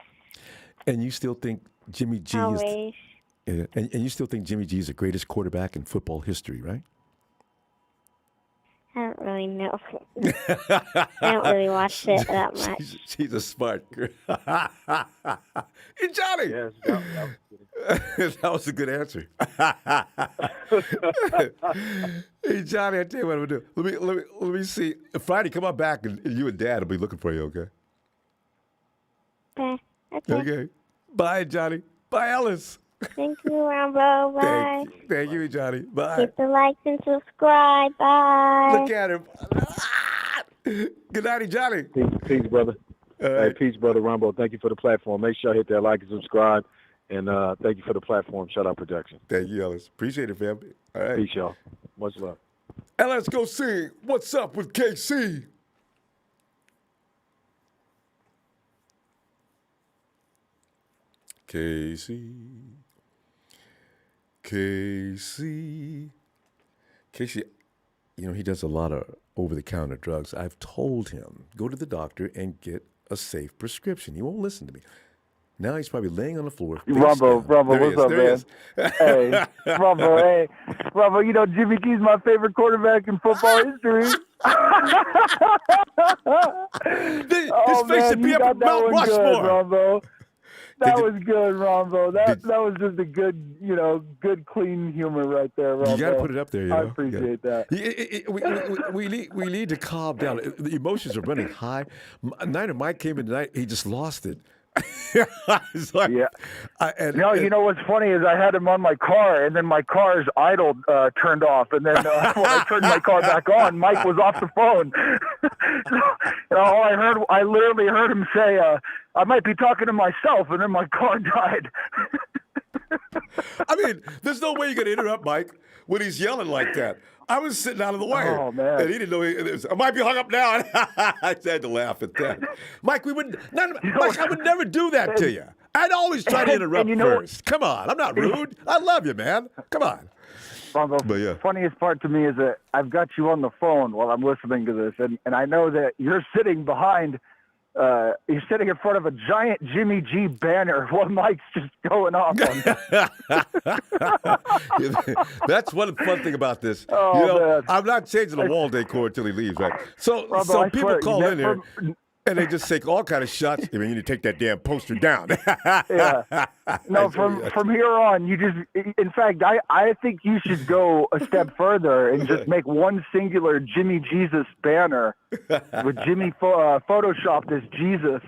And you still think Jimmy G Always. is... And you still think Jimmy G is the greatest quarterback in football history, right? I don't really know. I don't really watch it that much. She's a smart girl. Hey, Johnny! Yes, that was a good answer. Hey, Johnny, I tell you what I'm going to do. Let me see. Friday, come on back, and you and Dad will be looking for you, okay? Okay. Okay. Bye, Johnny. Bye, Alice. Thank you, Ronbo. Bye. Thank you, Johnny. Bye. Hit the like and subscribe. Bye. Look at him. Good night, Johnny. Peace, brother. Right. Hey, peace, brother Ronbo. Thank you for the platform. Make sure I hit that like and subscribe. And thank you for the platform. Shout out Projection. Thank you, Ellis. Appreciate it, fam. All right. Peace, y'all. Much love. And let's go see what's up with KC. KC, you know, he does a lot of over-the-counter drugs. I've told him, go to the doctor and get a safe prescription. He won't listen to me. Now he's probably laying on the floor. Rumbo, what's up, man? Hey, Rumbo, you know Jimmy G's my favorite quarterback in football history. His face should be up at Mount Rushmore. Rumbo. That was good, Rombo. That was just a good, good clean humor right there, Rombo. You got to put it up there. I appreciate that. We need to calm down. The emotions are running high. Niner Mike came in tonight. He just lost it. Like, you know what's funny is I had him on my car, and then my car's idle turned off, and then when I turned my car back on, Mike was off the phone. I literally heard him say, "I might be talking to myself," and then my car died. I mean, there's no way you're gonna interrupt Mike when he's yelling like that. I was sitting out of the way, and he didn't know. I might be hung up now. I had to laugh at that. Mike, I would never do that to you. I'd always try to interrupt first. Come on, I'm not rude. I love you, man. Come on. The funniest part to me is that I've got you on the phone while I'm listening to this, and I know that you're sitting behind. You're sitting in front of a giant Jimmy G banner while Mike's just going off on That's one fun thing about this. Man. I'm not changing the wall decor until he leaves, right? So people call in here and they just take all kind of shots. I mean, you need to take that damn poster down. No, from here on, you just. In fact, I think you should go a step further and just make one singular Jimmy Jesus banner with Jimmy photoshopped as Jesus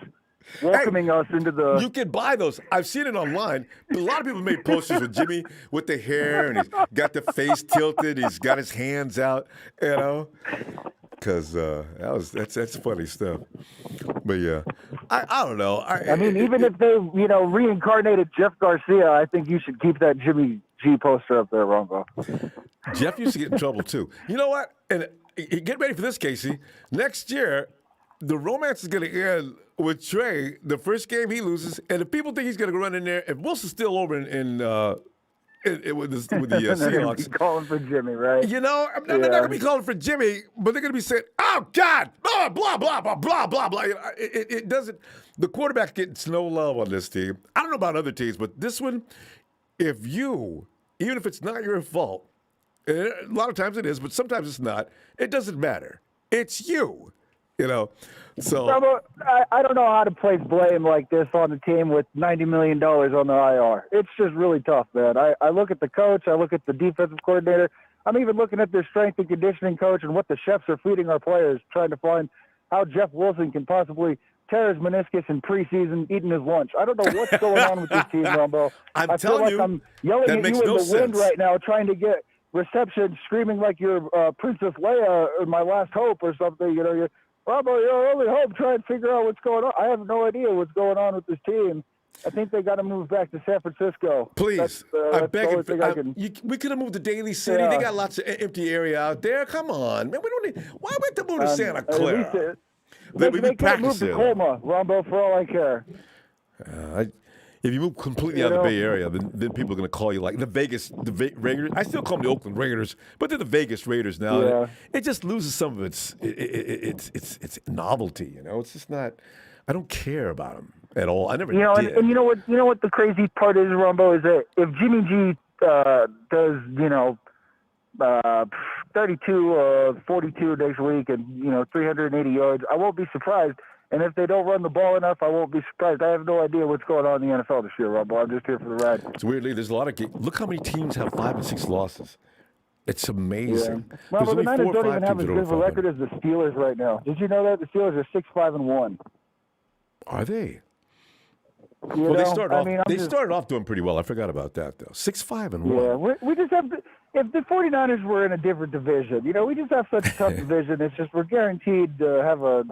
welcoming us into the. You can buy those. I've seen it online. A lot of people made posters with Jimmy with the hair and he's got the face tilted. He's got his hands out. Because that's funny stuff. But yeah, I don't know. I mean, even if they reincarnated Jeff Garcia, I think you should keep that Jimmy G poster up there, Ronbo. Jeff used to get in trouble too. You know what? And get ready for this, Casey. Next year, the romance is going to end with Trey. The first game he loses, and if people think he's going to run in there, if Wilson's still over with the Seahawks. Calling for Jimmy, right? They're not going to be calling for Jimmy, but they're going to be saying, "Oh God, blah blah blah blah blah blah blah." It doesn't. The quarterback gets no love on this team. I don't know about other teams, but this one, even if it's not your fault, and a lot of times it is, but sometimes it's not. It doesn't matter. It's you. So I don't know how to place blame like this on the team with $90 million on the IR. It's just really tough, man. I look at the coach. I look at the defensive coordinator. I'm even looking at their strength and conditioning coach and what the chefs are feeding our players, trying to find how Jeff Wilson can possibly tear his meniscus in preseason eating his lunch. I don't know what's going on with this team, Rumbo. I feel like I'm yelling at you in the wind right now, trying to get reception, screaming like you're Princess Leia or my last hope or something. You're Robo, your only hope, try and figure out what's going on. I have no idea what's going on with this team. I think they got to move back to San Francisco. Please, I beg you. We could have moved to Daly City. Yeah. They got lots of empty area out there. Come on, man. We don't need. Why we have to move to Santa Clara? They could move to Colma, Rombo, for all I care. If you move completely out of the Bay Area, then people are going to call you like the Raiders. I still call them the Oakland Raiders, but they're the Vegas Raiders now. Yeah. It just loses some of its novelty. It's just not. I don't care about them at all. I never did. And you know what the crazy part is, Rumbo, is that if Jimmy G does 32 or 42 next week and 380 yards, I won't be surprised. And if they don't run the ball enough, I won't be surprised. I have no idea what's going on in the NFL this year, Rumbo. I'm just here for the ride. It's weirdly, there's a lot of games. Look how many teams have 5 and 6 losses. It's amazing. Yeah. Well, the Niners don't even have as good of a record as the Steelers right now. Did you know that? The Steelers are 6-5-1. Are they? Well, they started off doing pretty well. I forgot about that, though. 6-5-1. Yeah, we just have if the 49ers were in a different division, we just have such a tough division. It's just we're guaranteed to have a,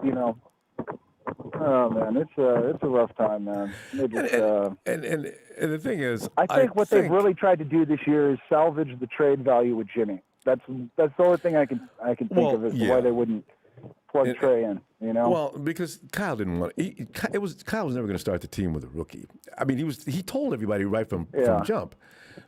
oh man, it's a rough time, man. And the thing is, I think they've really tried to do this year is salvage the trade value with Jimmy. That's the only thing I can think of as to why they wouldn't plug Trey in. Well, because Kyle didn't want Kyle was never going to start the team with a rookie. I mean, he told everybody right from jump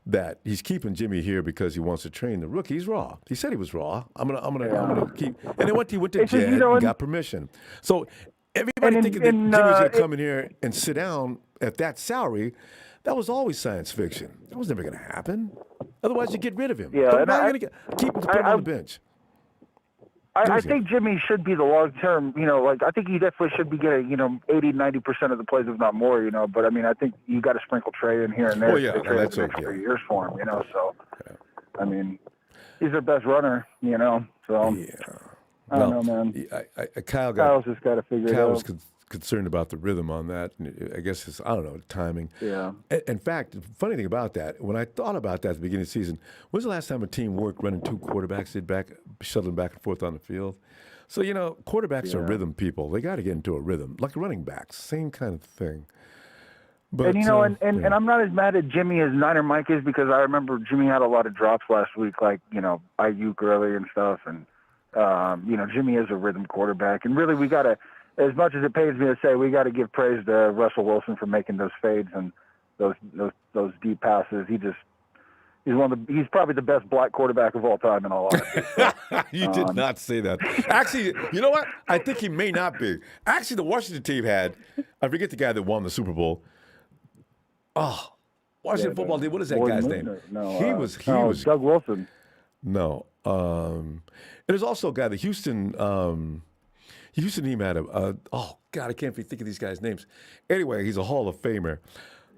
that he's keeping Jimmy here because he wants to train the rookie. He's raw. He said he was raw. I'm gonna keep. And then he went to Jed and got permission. So everybody thinking that Jimmy's going to come in here and sit down at that salary, that was always science fiction. That was never going to happen. Otherwise, you get rid of him. Yeah, and I keep him to put him on the bench. I think Jimmy should be the long-term, I think he definitely should be getting, 80-90% of the plays, if not more, But, I mean, I think you got to sprinkle Trey in here and there. Oh, yeah, that's okay. 3 years for him, So, I mean, he's their best runner, So, yeah. I don't know, man. Kyle's just got to figure it out. Kyle was concerned about the rhythm on that. And I guess it's, timing. Yeah. In fact, the funny thing about that, when I thought about that at the beginning of the season, when's the last time a team worked running two quarterbacks, shuttling back and forth on the field? So, quarterbacks are rhythm people. They got to get into a rhythm, like running backs, same kind of thing. But, and I'm not as mad at Jimmy as Niner Mike is because I remember Jimmy had a lot of drops last week, like, Ayuk early and stuff. And, Jimmy is a rhythm quarterback. And really, we got to, as much as it pains me to say, we got to give praise to Russell Wilson for making those fades and those deep passes. He's probably the best black quarterback of all time in all honesty. You did not say that. Actually, you know what? I think he may not be. Actually, the Washington team had, I forget the guy that won the Super Bowl. Oh, Washington football team. What is that guy's name? No, he was Doug Wilson. No. There's also a guy, the Houston team had oh, God, I can't think of these guys' names. Anyway, he's a Hall of Famer.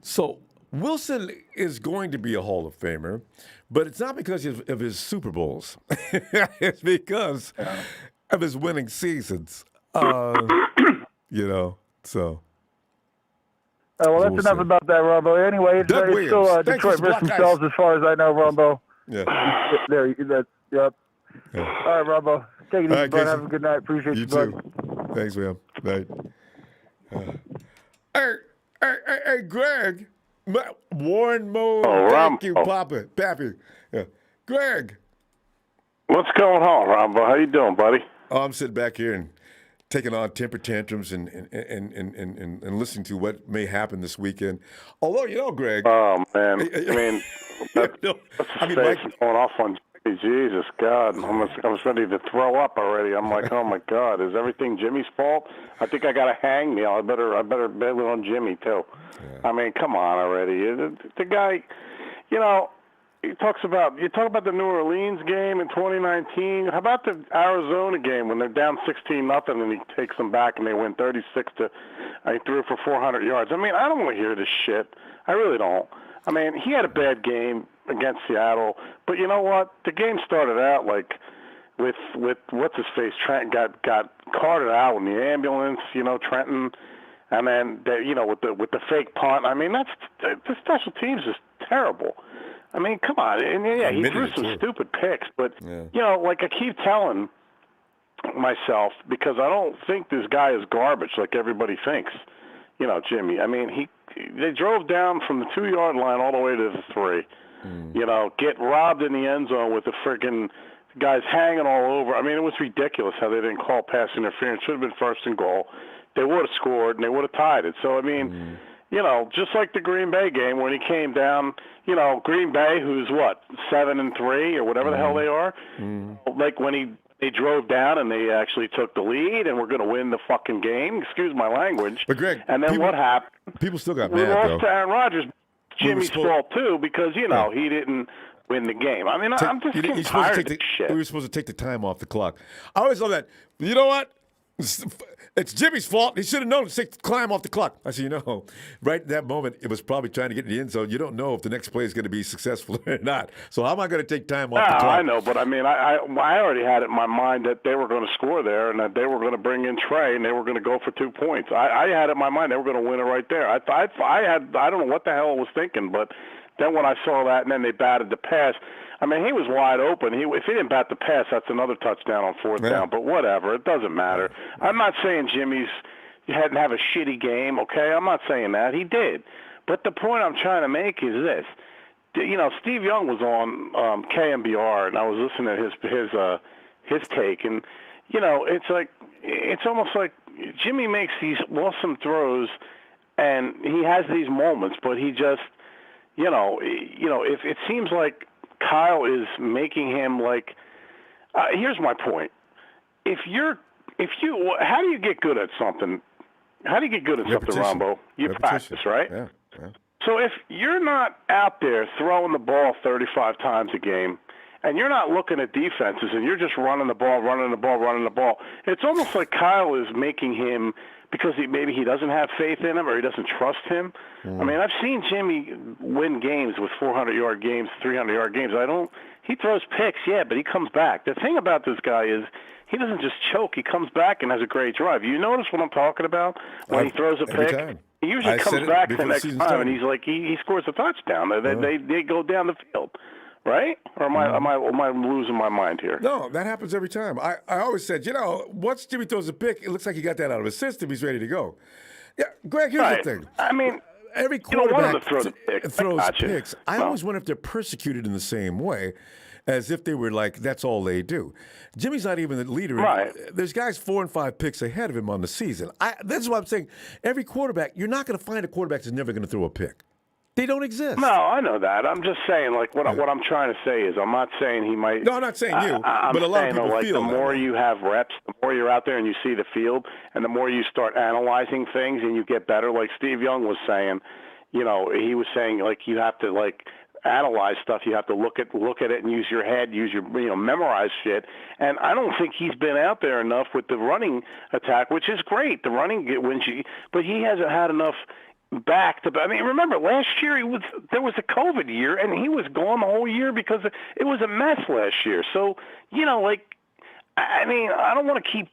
So Wilson is going to be a Hall of Famer, but it's not because of his Super Bowls. It's because of his winning seasons. So. Well, that's enough about that, Ronbo. Anyway, it's still Detroit versus themselves as far as I know, Ronbo. Yeah. Yep. Yeah. All right, Ronbo. Take it easy, bud. Have a good night. Appreciate you, bud. Too. Thanks, man. Night. Hey, Greg. Warren Moon. Thank you, Papa. Pappy. Yeah. Greg. What's going on, Ronbo? How you doing, buddy? Oh, I'm sitting back here and taking on temper tantrums and listening to what may happen this weekend. Although, Greg. Oh, man. I mean, that's going off on Jesus, God. I was ready to throw up already. I'm like, oh, my God. Is everything Jimmy's fault? I think I got a hangnail. I better bail it on Jimmy, too. Yeah. I mean, come on already. The guy, you talk about the New Orleans game in 2019. How about the Arizona game when they're down 16-0 and he takes them back and they win 36 to, he threw for 400 yards. I mean, I don't want to hear this shit. I really don't. I mean, he had a bad game against Seattle, but you know what? The game started out like with what's his face? Trent got carted out in the ambulance. Trenton, and then with the fake punt. I mean, the special teams is terrible. I mean, come on. And he threw some stupid picks, but like I keep telling myself, because I don't think this guy is garbage like everybody thinks. Jimmy. I mean, they drove down from the 2-yard line all the way to the 3. Get robbed in the end zone with the freaking guys hanging all over. I mean, it was ridiculous how they didn't call pass interference. Should have been first and goal. They would have scored and they would have tied it. So I mean, just like the Green Bay game when he came down. Green Bay, who's what 7-3 or whatever the hell they are. Like when they drove down and they actually took the lead and we're going to win the fucking game. Excuse my language. But Greg, and then what happened? People still got we mad, lost though. to Aaron Rodgers. Jimmy's fault too, because he didn't win the game. I mean, I'm just getting tired of this shit. We were supposed to take the time off the clock. I always love that. You know what? It's Jimmy's fault. He should have known to climb off the clock. I said, right at that moment, it was probably trying to get in the end zone. You don't know if the next play is going to be successful or not. So how am I going to take time off the clock? I know, but I already had it in my mind that they were going to score there and that they were going to bring in Trey and they were going to go for 2 points. I had it in my mind they were going to win it right there. I don't know what the hell I was thinking, but then when I saw that and then they batted the pass, I mean, he was wide open. If he didn't bat the pass, that's another touchdown on fourth down. But whatever, it doesn't matter. I'm not saying Jimmy's hadn't have a shitty game, okay? I'm not saying that. He did. But the point I'm trying to make is this. Steve Young was on KMBR, and I was listening to his take, and it's almost like Jimmy makes these awesome throws, and he has these moments, but he just, if it seems like Kyle is making him like. Here's my point: how do you get good at something? How do you get good at something, Ronbo? You practice, right? Yeah. So if you're not out there throwing the ball 35 times a game, and you're not looking at defenses, and you're just running the ball, it's almost like Kyle is making him, because maybe he doesn't have faith in him or he doesn't trust him. I mean, I've seen Jimmy win games with 400-yard games, 300-yard games. He throws picks, but he comes back. The thing about this guy is he doesn't just choke. He comes back and has a great drive. You notice what I'm talking about? When he throws a pick, time. he usually comes back the next time, and he's like, he scores a touchdown. They go down the field. Right? Or am I losing my mind here? No, that happens every time. I always said, once Jimmy throws a pick, it looks like he got that out of his system. He's ready to go. Yeah, Greg, here's the thing. I mean, every quarterback throws picks. I always wonder if they're persecuted in the same way, as if they were like, that's all they do. Jimmy's not even the leader. Right. There's guys 4 and 5 picks ahead of him on the season. This is what I'm saying. Every quarterback, you're not going to find a quarterback that's never going to throw a pick. They don't exist. No, I know that. I'm just saying, like, what I'm trying to say is, I'm not saying he might. No, I'm not saying you. I'm but a lot of people like, feel the more you have reps, the more you're out there and you see the field, and the more you start analyzing things and you get better. Like Steve Young was saying, he was saying, like, you have to, like, analyze stuff. You have to look at it and use your head, use your memorize shit. And I don't think he's been out there enough with the running attack, which is great. The running but he hasn't had enough. Remember last year there was a COVID year and he was gone the whole year because it was a mess last year. So, I don't want to keep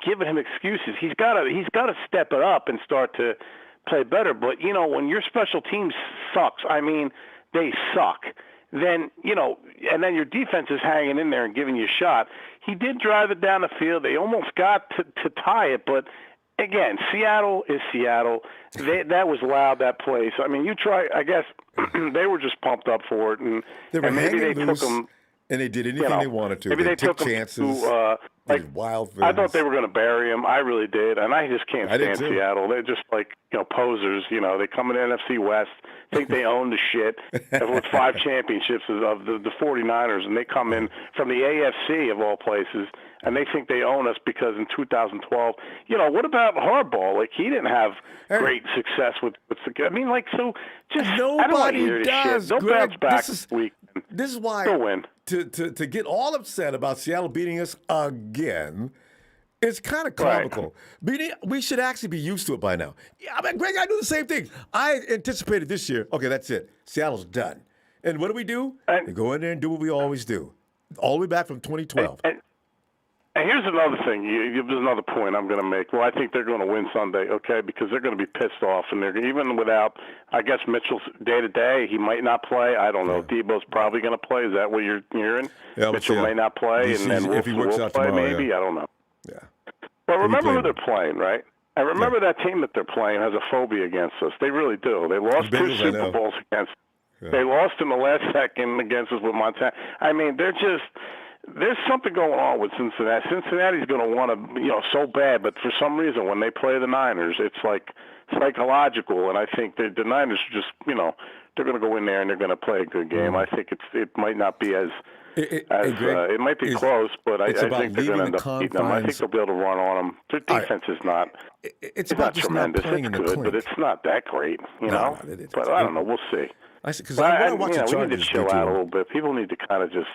giving him excuses. He's got to step it up and start to play better. But, when your special team sucks, they suck. Then, and then your defense is hanging in there and giving you a shot. He did drive it down the field. They almost got to tie it, but again, Seattle is Seattle. That was loud, that place. I guess they were just pumped up for it. And maybe they took them. And they did anything they wanted to. Maybe they took chances. Wild things. I thought they were going to bury him. I really did. And I just can't stand Seattle. They're just like, posers. They come in the NFC West, think they own the shit. With 5 championships of the 49ers, and they come in from the AFC of all places, and they think they own us because in 2012, what about Harbaugh? Like, he didn't have great success with the so just nobody I don't want to hear this does, shit. They'll Greg, bounce back this week. This is why they'll win. To get all upset about Seattle beating us again, it's kind of comical. Right. We should actually be used to it by now. Yeah, Greg, I do the same thing. I anticipated this year, okay, that's it. Seattle's done. And what do? They go in there and do what we always do. All the way back from 2012. And here's another thing. There's another point I'm going to make. Well, I think they're going to win Sunday, okay, because they're going to be pissed off. And they're even without, I guess, Mitchell's day-to-day, he might not play. I don't know. Deebo's probably going to play. Is that what you're hearing? Yeah, Mitchell may not play, and then if he works out play tomorrow, maybe. Yeah. I don't know. Yeah. But remember who they're playing, right? And remember that team that they're playing has a phobia against us. They really do. They lost 2 Super Bowls against us. Yeah. They lost in the last second against us with Montana. They're just... There's something going on with Cincinnati. Cincinnati's going to want to, so bad, but for some reason when they play the Niners, it's like psychological, and I think the Niners are just, they're going to go in there and they're going to play a good game. I think it might not be as it might be close, but I think they're going to end up beating them. I think they'll be able to run on them. Their defense is not. It's not tremendous. It's good, but it's not that great, No, but I don't know. We'll see. I said because I watch the we need to Chargers chill out a little bit. People need to kind of just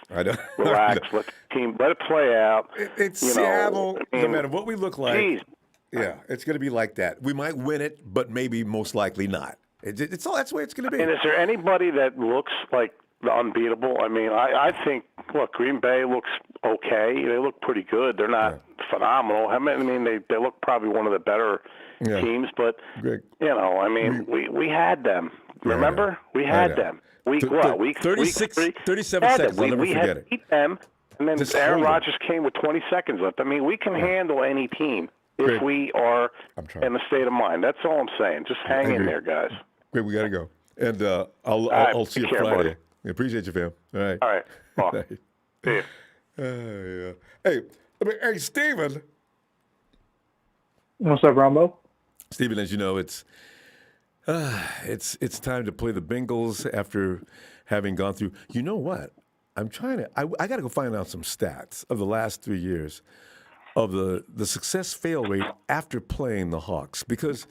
relax, let the team let it play out. It's Seattle. No matter what we look like, yeah, it's going to be like that. We might win it, but maybe most likely not. It's all that's the way it's going to be. And is there anybody that looks like the unbeatable? I mean, I think, look, Green Bay looks okay. They look pretty good. They're not phenomenal. I mean, they look probably one of the better teams, but, Greg, I mean, we had them. Remember? We had them. Week 36, 3? 37 seconds. I'll never we forget had it. Beat them, and then Aaron Rodgers came with 20 seconds left. I mean, we can handle any team if we are in the state of mind. That's all I'm saying. Just hang in there, guys. Great, we got to go. And I'll see you Friday. I appreciate you, fam. All right. All right. Well, see yeah. you. Hey, Steven. What's up, Ronbo? Steven, as you know, it's time to play the Bengals after having gone through. You know what? I got to go find out some stats of the last 3 years of the success fail rate after playing the Hawks, because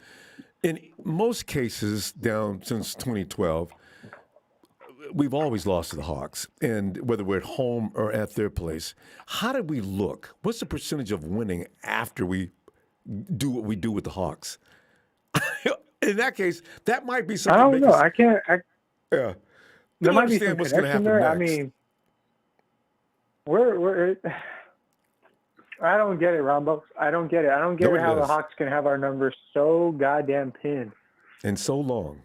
in most cases down since 2012, we've always lost to the Hawks, and whether we're at home or at their place. How did we look? What's the percentage of winning after we do what we do with the Hawks? In that case, that might be something. I don't know. I can't. Yeah. There might be understand some what's going to happen there. next. I mean, we're. I don't get it, Ronbo. I don't get it. I don't get how the Hawks can have our numbers so goddamn pinned. And so long.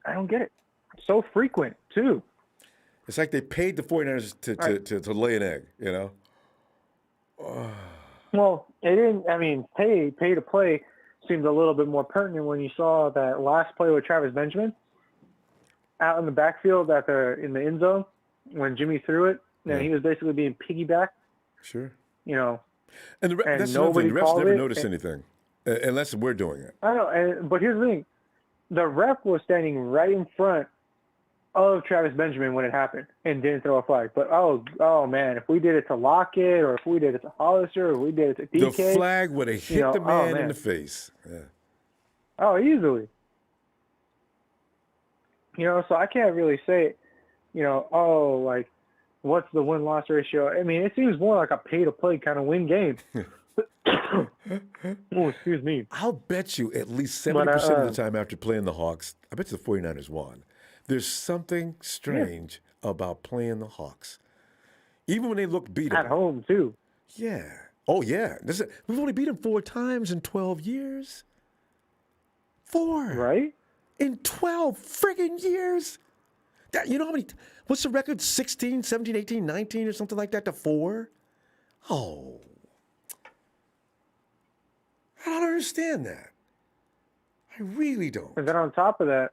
I don't get it. So frequent, too. It's like they paid the 49ers to lay an egg, you know? Well, it didn't. I mean, pay to play seemed a little bit more pertinent when you saw that last play with Travis Benjamin out in the backfield in the end zone when Jimmy threw it, and he was basically being piggybacked. Sure. You know. And that's another thing. The refs never notice anything unless we're doing it. I know, but here's the thing. The ref was standing right in front of Travis Benjamin when it happened and didn't throw a flag. But, oh man, if we did it to Lockett or if we did it to Hollister or if we did it to DK. The flag would have hit the man in the face. Yeah. Oh, easily. So I can't really say, what's the win-loss ratio? I mean, it seems more like a pay-to-play kind of win game. Oh, excuse me. I'll bet you at least 70% of the time after playing the Hawks, I bet you the 49ers won. There's something strange about playing the Hawks. Even when they look beat at home, too. Yeah. Oh, yeah. We've only beat them 4 times in 12 years. 4. Right? In 12 friggin' years. You know how many? What's the record? 16, 17, 18, 19 or something like that to 4? Oh. I don't understand that. I really don't. And then on top of that,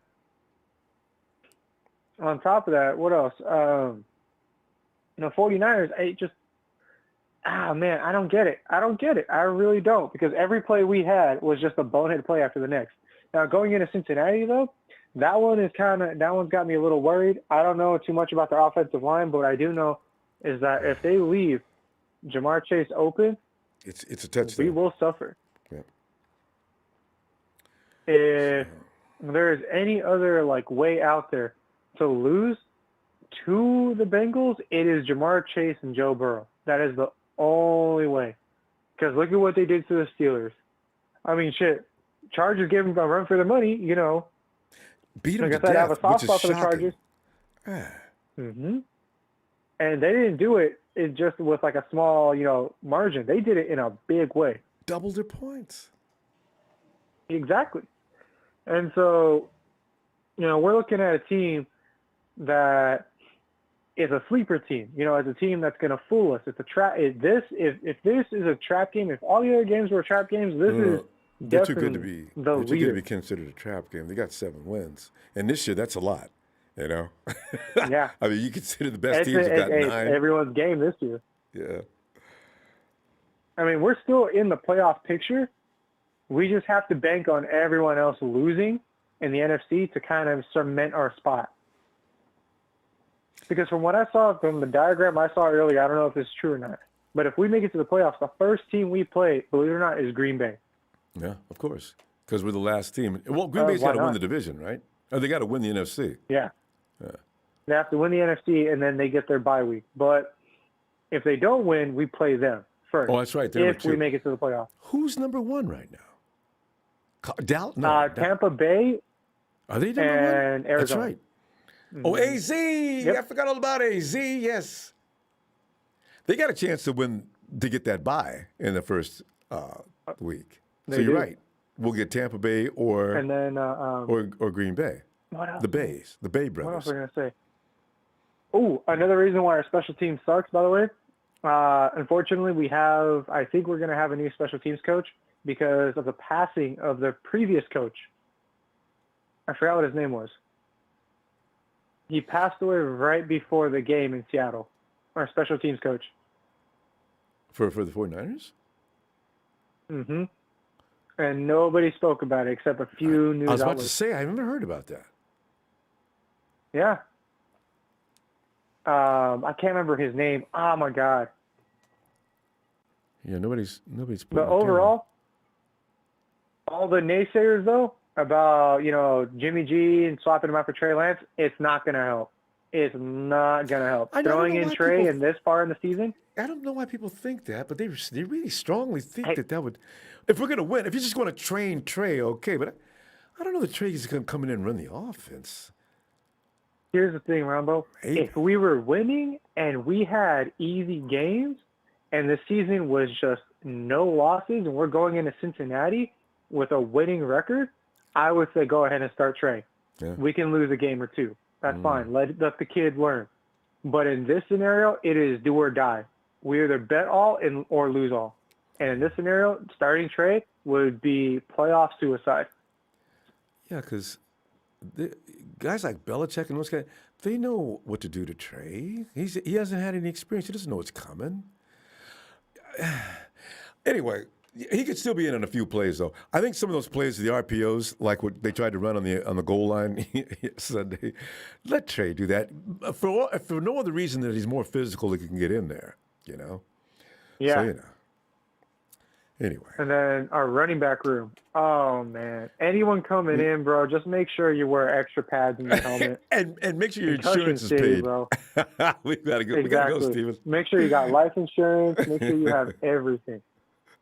what else? 49ers, man, I don't get it. I really don't, because every play we had was just a bonehead play after the next. Now, going into Cincinnati, though, that one's got me a little worried. I don't know too much about their offensive line, but what I do know is that if they leave Jamar Chase open, it's a touchdown. We will suffer. Yeah. If there's any other way out there to lose to the Bengals, it is Jamar Chase and Joe Burrow. That is the only way. Because look at what they did to the Steelers. I mean, shit. Chargers gave them a run for their money, Beat them like to I said, death, I have a soft which is spot for the shocking. Chargers. Mm-hmm. And they didn't do it just with a small, margin. They did it in a big way. Doubled their points. Exactly. And so, we're looking at a team that is a sleeper team. As a team that's going to fool us. It's a trap. If this is a trap game, if all the other games were trap games, this is they're too good to be. They're too good to be considered a trap game. They got 7 wins, and this year that's a lot. Yeah. I mean, you consider the best teams have got 9. Everyone's game this year. Yeah. I mean, we're still in the playoff picture. We just have to bank on everyone else losing in the NFC to kind of cement our spot. Because from what I saw from the diagram I saw earlier, I don't know if it's true or not, but if we make it to the playoffs, the first team we play, believe it or not, is Green Bay. Yeah, of course, because we're the last team. Well, Green Bay's got to win the division, right? Or they got to win the NFC. Yeah. They have to win the NFC, and then they get their bye week. But if they don't win, we play them first. Oh, that's right. If we make it to the playoffs. Who's number one right now? No, Tampa Bay. Are they number one? And Arizona. That's right. Oh, AZ. I forgot all about AZ. Yes. They got a chance to win, to get that bye in the first week. So you're right. We'll get Tampa Bay or Green Bay. What else? The Bay brothers. What else was I going to say? Oh, another reason why our special team sucks, by the way. Unfortunately, I think we're going to have a new special teams coach because of the passing of the previous coach. I forgot what his name was. He passed away right before the game in Seattle, our special teams coach. For the 49ers? Mm-hmm. And nobody spoke about it except a few news outlets. I was about to say, I haven't heard about that. Yeah. I can't remember his name. Oh, my God. Yeah, nobody's. But overall, all the naysayers, though, about, Jimmy G and swapping him out for Trey Lance, it's not going to help. It's not going to help. Throwing in Trey in this far in the season. I don't know why people think that, but they really strongly think that would. If we're going to win, if you're just going to train Trey, okay, but I don't know that Trey is going to come in and run the offense. Here's the thing, Ronbo. If we were winning and we had easy games and the season was just no losses and we're going into Cincinnati with a winning record, I would say go ahead and start Trey. Yeah. We can lose a game or two. That's fine. Let the kid learn. But in this scenario, it is do or die. We either bet all or lose all. And in this scenario, starting Trey would be playoff suicide. Yeah, because guys like Belichick and those guys, they know what to do to Trey. He hasn't had any experience. He doesn't know what's coming. Anyway, he could still be in on a few plays, though. I think some of those plays, the RPOs, like what they tried to run on the goal line Sunday, let Trey do that for no other reason that he's more physical that he can get in there, Yeah. So, Anyway. And then our running back room. Oh, man. Anyone coming in, bro, just make sure you wear extra pads in your helmet. and make sure your insurance is paid. Bro. we gotta go. Exactly. We gotta go, Steven. Make sure you got life insurance. Make sure you have everything.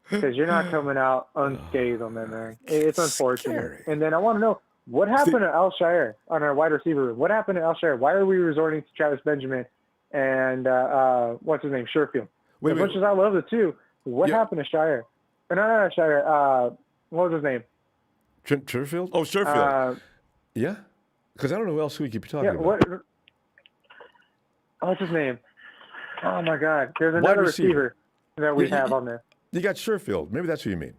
Because you're not coming out unscathed on that, man. It's unfortunate. Scary. And then I want to know, what happened to Al Shire on our wide receiver room? What happened to Al Shire? Why are we resorting to Travis Benjamin and, what's his name, Sherfield? As much as I love the two, what happened to Shire? Not Shire. What was his name? Trent Sherfield? Oh, Sherfield. Yeah? Because I don't know who else we could be talking about. What's his name? Oh, my God. There's another receiver that we have on there. You got Sherfield. Maybe that's who you mean.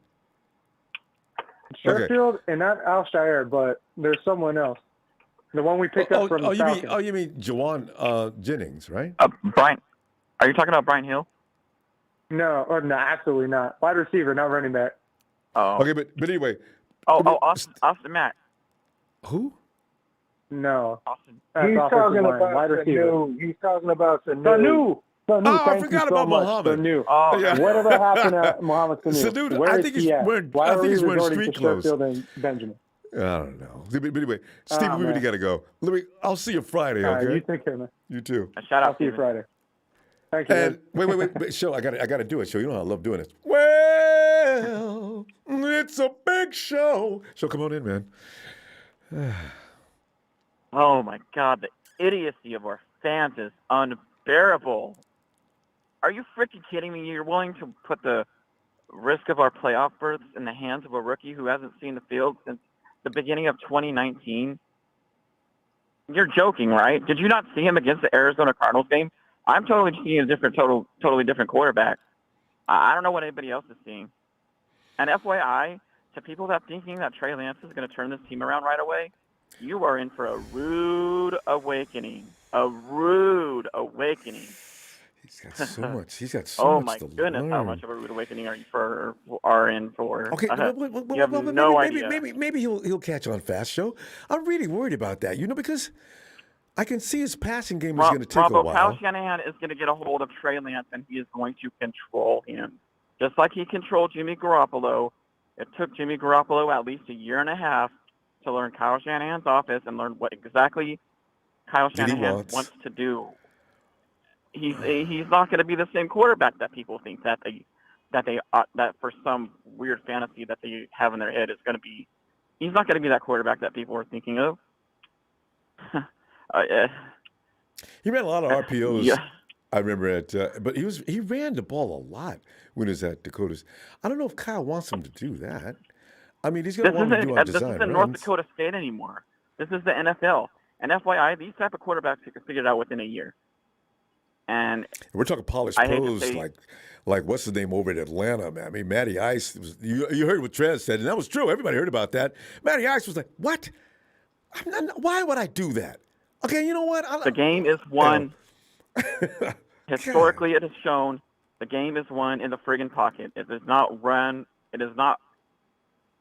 Sherfield and not Al Shire, but there's someone else. The one we picked up from the Falcons. You mean Jawan Jennings, right? Brian. Are you talking about Brian Hill? No, absolutely not. Wide receiver, not running back. Oh. Okay, but anyway. Austin Mack. Who? No. Austin. He's talking about wide receiver. He's talking about Sanu. I forgot about Muhammad. Sanu. Oh, yeah. Whatever happened to Muhammad Sanu? I think he's wearing street clothes. And Benjamin? I don't know. But anyway, Steve, we really got to go. I'll see you Friday, okay? You take care, man. You too. I'll see you Friday. Thank you. And wait, show. I got to do it. Show. You know how I love doing it. Well, it's a big show. So come on in, man. Oh my God, the idiocy of our fans is unbearable. Are you freaking kidding me? You're willing to put the risk of our playoff berths in the hands of a rookie who hasn't seen the field since the beginning of 2019? You're joking, right? Did you not see him against the Arizona Cardinals game? I'm totally seeing a totally different quarterback. I don't know what anybody else is seeing. And FYI, to people that thinking that Trey Lance is going to turn this team around right away, you are in for a rude awakening. A rude awakening. He's got so much. He's got so oh much to my goodness! learn. How much of a rude awakening are you in for? Okay, you have no idea. Maybe he'll catch on fast, Joe. I'm really worried about that. Because I can see his passing game is going to take a while. Kyle Shanahan is going to get a hold of Trey Lance, and he is going to control him, just like he controlled Jimmy Garoppolo. It took Jimmy Garoppolo at least a year and a half to learn Kyle Shanahan's offense and learn what exactly Kyle That he Shanahan wants. wants to do. He's not going to be the same quarterback that people think that for some weird fantasy that they have in their head is going to be. He's not going to be that quarterback that people are thinking of. He ran a lot of RPOs. Yeah. I remember but he ran the ball a lot when he was at Dakotas. I don't know if Kyle wants him to do that. I mean, he's going to want him to do on design This isn't North Dakota State anymore. This is the NFL. And FYI, these type of quarterbacks you can figure it out within a year. And we're talking polished pros like what's his name over at Atlanta, man. I mean, Matty Ice. You heard what Trez said, and that was true. Everybody heard about that. Matty Ice was like, "What? Why would I do that?" Okay, you know what? The game is won. Historically, it has shown the game is won in the friggin' pocket. It is not run. It is not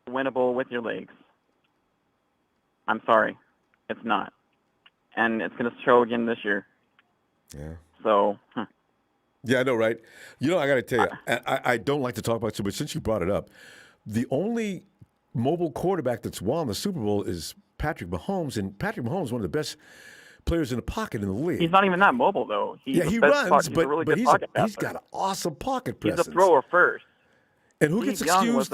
winnable with your legs. I'm sorry, it's not, and it's going to show again this year. Yeah. So. Yeah, I know, right? You know, I got to tell you, I don't like to talk about it, but since you brought it up, the only mobile quarterback that's won the Super Bowl is Patrick Mahomes, and Patrick Mahomes is one of the best players in the pocket in the league. He's not even that mobile, though. He runs, but he's got an awesome pocket presence. He's a thrower first. And who gets excused? Steve Young was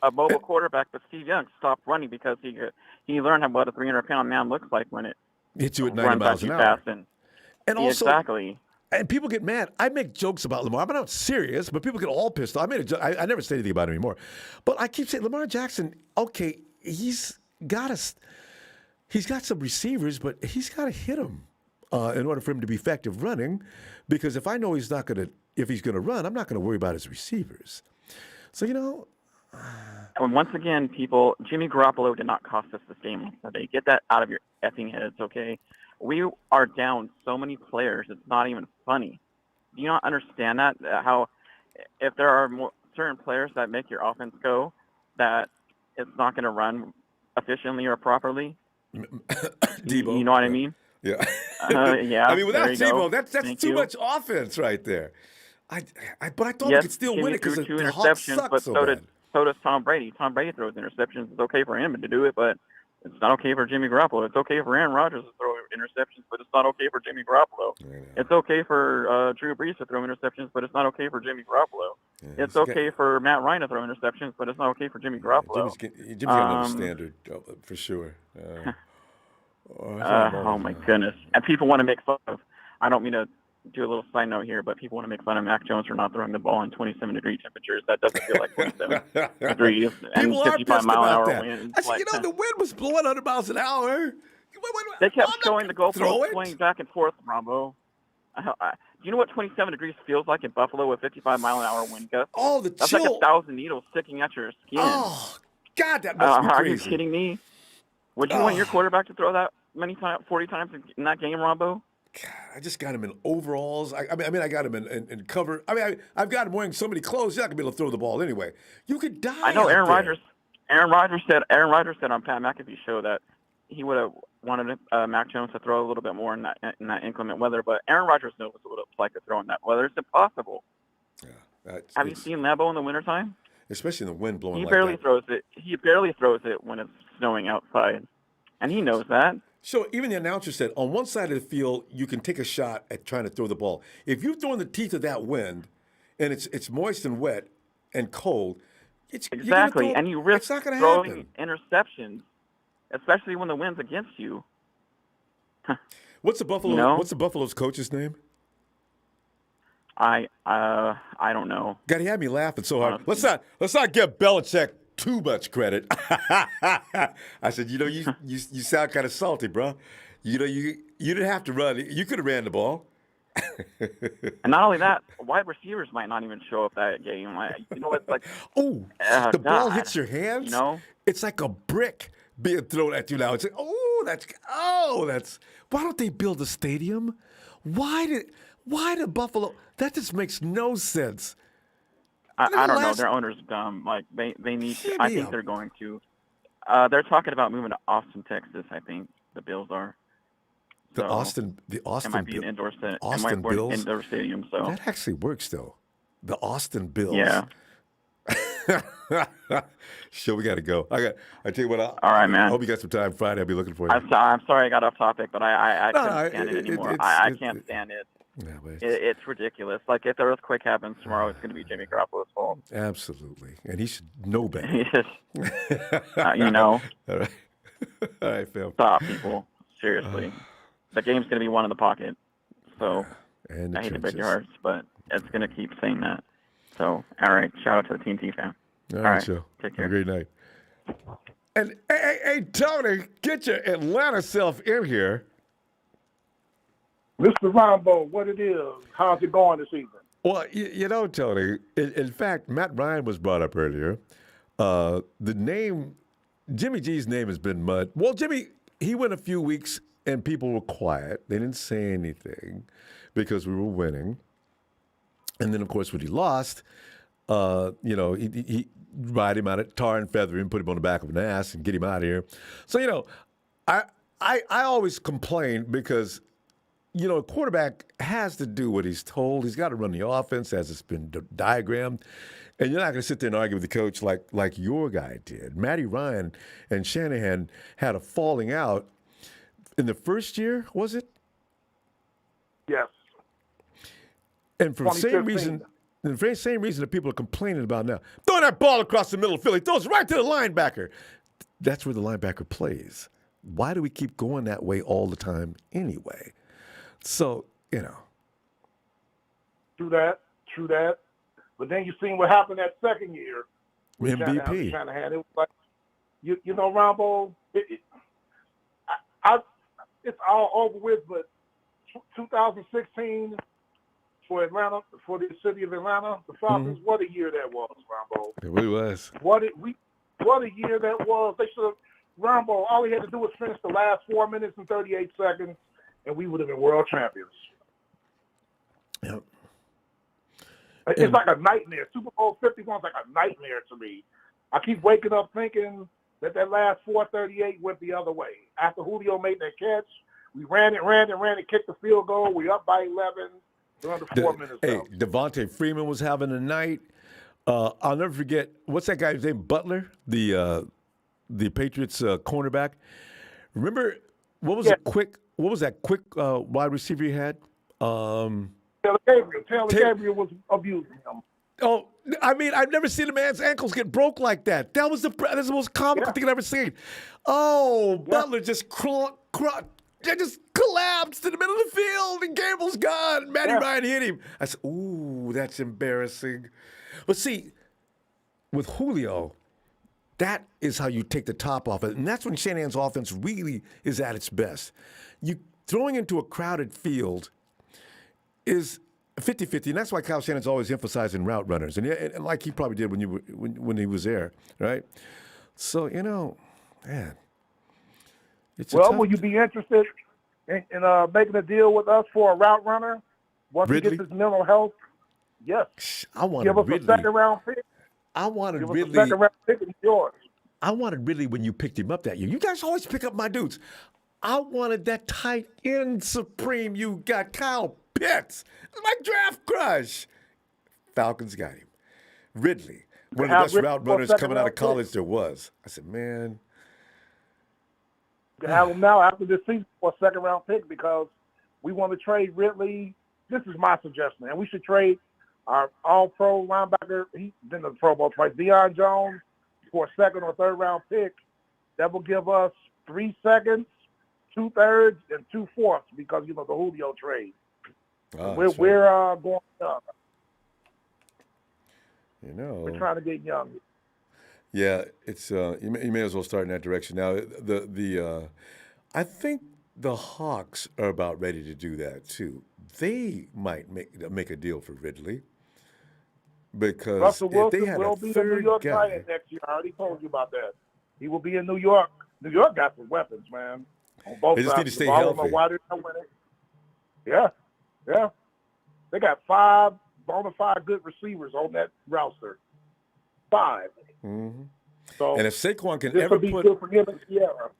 a mobile quarterback, but Steve Young stopped running because he learned what a 300-pound man looks like when it hits you at 90 miles an hour. Fast and also, exactly. And people get mad. I make jokes about Lamar. I'm not serious, but people get all pissed off. I made a joke. I never say anything about it anymore. But I keep saying Lamar Jackson, okay, he's got some receivers, but he's got to hit them in order for him to be effective running. Because if I know if he's going to run, I'm not going to worry about his receivers. So, you know. And once again, people, Jimmy Garoppolo did not cost us this game. So they get that out of your effing heads, okay? We are down so many players, it's not even funny. Do you not understand that? How if there are certain players that make your offense go, that it's not going to run efficiently or properly? Deebo. You know what I mean? Yeah. Yeah. I mean, without Deebo, go. that's too much offense right there. But I thought we could still win it because the Hawks suck so bad. So does Tom Brady. Tom Brady throws interceptions. It's okay for him to do it, but it's not okay for Jimmy Garoppolo. It's okay for Aaron Rodgers to throw interceptions, but it's not okay for Jimmy Garoppolo. It's okay for Drew Brees to throw interceptions, but it's not okay for Jimmy Garoppolo. It's okay for Matt Ryan to throw interceptions, but it's not okay for Jimmy Garoppolo. Jimmy's got another standard, for sure. Oh, my goodness. And people want to make fun of, I don't mean to do a little side note here, but people want to make fun of Mac Jones for not throwing the ball in 27-degree temperatures. That doesn't feel like 27 degrees and 55-mile-an-hour winds. I said, the wind was blowing 100 miles an hour. They kept showing the goalpost swing back and forth, Ronbo. Do you know what 27 degrees feels like in Buffalo with 55-mile-an-hour wind gusts? Oh, That's like 1,000 needles sticking at your skin. Oh, God, that must be crazy. Are you kidding me? Would you want your quarterback to throw that many times, 40 times in that game, Ronbo? God, I just got him in overalls. I mean, I got him in cover. I mean, I've got him wearing so many clothes. You're not gonna be able to throw the ball anyway. You could die. I know Aaron Rodgers. Aaron Rodgers said on Pat McAfee's show that he would have wanted Mac Jones to throw a little bit more in that inclement weather. But Aaron Rodgers knows what it's like to throw in that weather. It's impossible. Yeah. Have you seen Lambeau in the wintertime? Especially in the wind blowing. He like barely that. throws it. He barely throws it when it's snowing outside, and he knows that. So even the announcer said, on one side of the field, you can take a shot at trying to throw the ball. If you throw in the teeth of that wind, and it's moist and wet and cold, exactly, and you risk throwing interceptions, especially when the wind's against you. What's the Buffalo? You know? What's the Buffalo's coach's name? I don't know. God, he had me laughing so hard. Let's not give Belichick too much credit. I said, you sound kind of salty, bro. You didn't have to run. You could have ran the ball. And not only that, wide receivers might not even show up that game. It's like, the ball hits your hands. You know, it's like a brick being thrown at you now. It's like, that's. Why don't they build a stadium? Why did Buffalo? That just makes no sense. I don't know. Their owner's dumb. Like they need to. I think they're going to. They're talking about moving to Austin, Texas. I think the Bills are. The Austin. It might be an indoor stadium. Austin Bills. Indoor stadium. So that actually works though. The Austin Bills. Yeah. Sure, we got to go. I tell you what. All right, man. I hope you got some time Friday. I'll be looking for you. I'm sorry I got off topic, but I couldn't stand it anymore. I can't stand it. Yeah, but It's ridiculous. Like, if the earthquake happens tomorrow, it's going to be Jimmy Garoppolo's fault. Absolutely. And he should know better. You know. All right. All right, Phil. Stop, people. Seriously. The game's going to be one in the pocket. So, and I hate to break your hearts, but it's going to keep saying that. So, all right. Shout out to the TNT fan. All right, Joe. Take care. Have a great night. And, hey, Tony, get your Atlanta self in here. Mr. Ronbo, what it is? How's it going this evening? Well, you know, Tony, in fact, Matt Ryan was brought up earlier. The name, Jimmy G's name has been mud. Well, Jimmy, he went a few weeks and people were quiet. They didn't say anything because we were winning. And then, of course, when he lost, he ride him out at tar and feather him, put him on the back of an ass and get him out of here. So, I always complain because a quarterback has to do what he's told. He's got to run the offense as it's been diagrammed. And you're not going to sit there and argue with the coach like your guy did. Matty Ryan and Shanahan had a falling out in the first year, was it? Yes. And for the same reason that people are complaining about now. Throw that ball across the middle of Philly. Throws right to the linebacker. That's where the linebacker plays. Why do we keep going that way all the time anyway? So, True that. But then you seen what happened that second year. MVP. Shanahan. It was like, Ronbo, it's all over with, but 2016 for Atlanta, for the city of Atlanta, the Falcons, what a year that was, Ronbo. It really was. What a year that was. They should have, Ronbo, all he had to do was finish the last 4 minutes and 38 seconds, and we would have been world champions. Yep. It's like a nightmare. Super Bowl 51 is like a nightmare to me. I keep waking up thinking that last 4:38 went the other way. After Julio made that catch, we ran and kicked the field goal. We up by 11. We're under 4 minutes. Hey, Devontae Freeman was having a night. I'll never forget, what's that guy's name? Butler, the Patriots cornerback. Remember what was that quick wide receiver he had? Taylor Gabriel was abusing him. Oh, I mean, I've never seen a man's ankles get broke like that. That's the most comical thing I've ever seen. Oh, Butler just just collapsed in the middle of the field, and Gable's gone. Matty Ryan hit him. I said, ooh, that's embarrassing. But see, with Julio, that is how you take the top off it. And that's when Shanahan's offense really is at its best. You throwing into a crowded field is 50-50, and that's why Kyle Shannon's always emphasizing route runners, and like he probably did when he was there, right? So, man. Will you be interested in making a deal with us for a route runner once he gets his mental health? Yes. I want to give us a second-round pick. I wanted give Ridley. Us a second-round pick and yours. I wanted Ridley when you picked him up that year. You guys always pick up my dudes. I wanted that tight end supreme you got, Kyle Pitts. My draft crush. Falcons got him. Ridley, one of the best route runners coming out of college there was. I said, man. You have him now after this season for a second-round pick because we want to trade Ridley. This is my suggestion, and we should trade our all-pro linebacker. He's been the Pro Bowl twice, Deion Jones, for a second or third-round pick. That will give us 3 seconds, 2/3, and 2/4 because, the Julio trade. Oh, we're going up. We're trying to get young. Yeah, it's you may as well start in that direction. Now, I think the Hawks are about ready to do that too. They might make a deal for Ridley because Russell Wilson if they had will a be the New third York guy, Giants next year. I already told you about that. He will be in New York. New York got some weapons, man. On both they just sides. need to stay healthy. Why they're not winning. Yeah. They got 5 bona fide good receivers on that roster. 5. Mm-hmm. So, and if Saquon can this ever will be put, good for him and Sierra.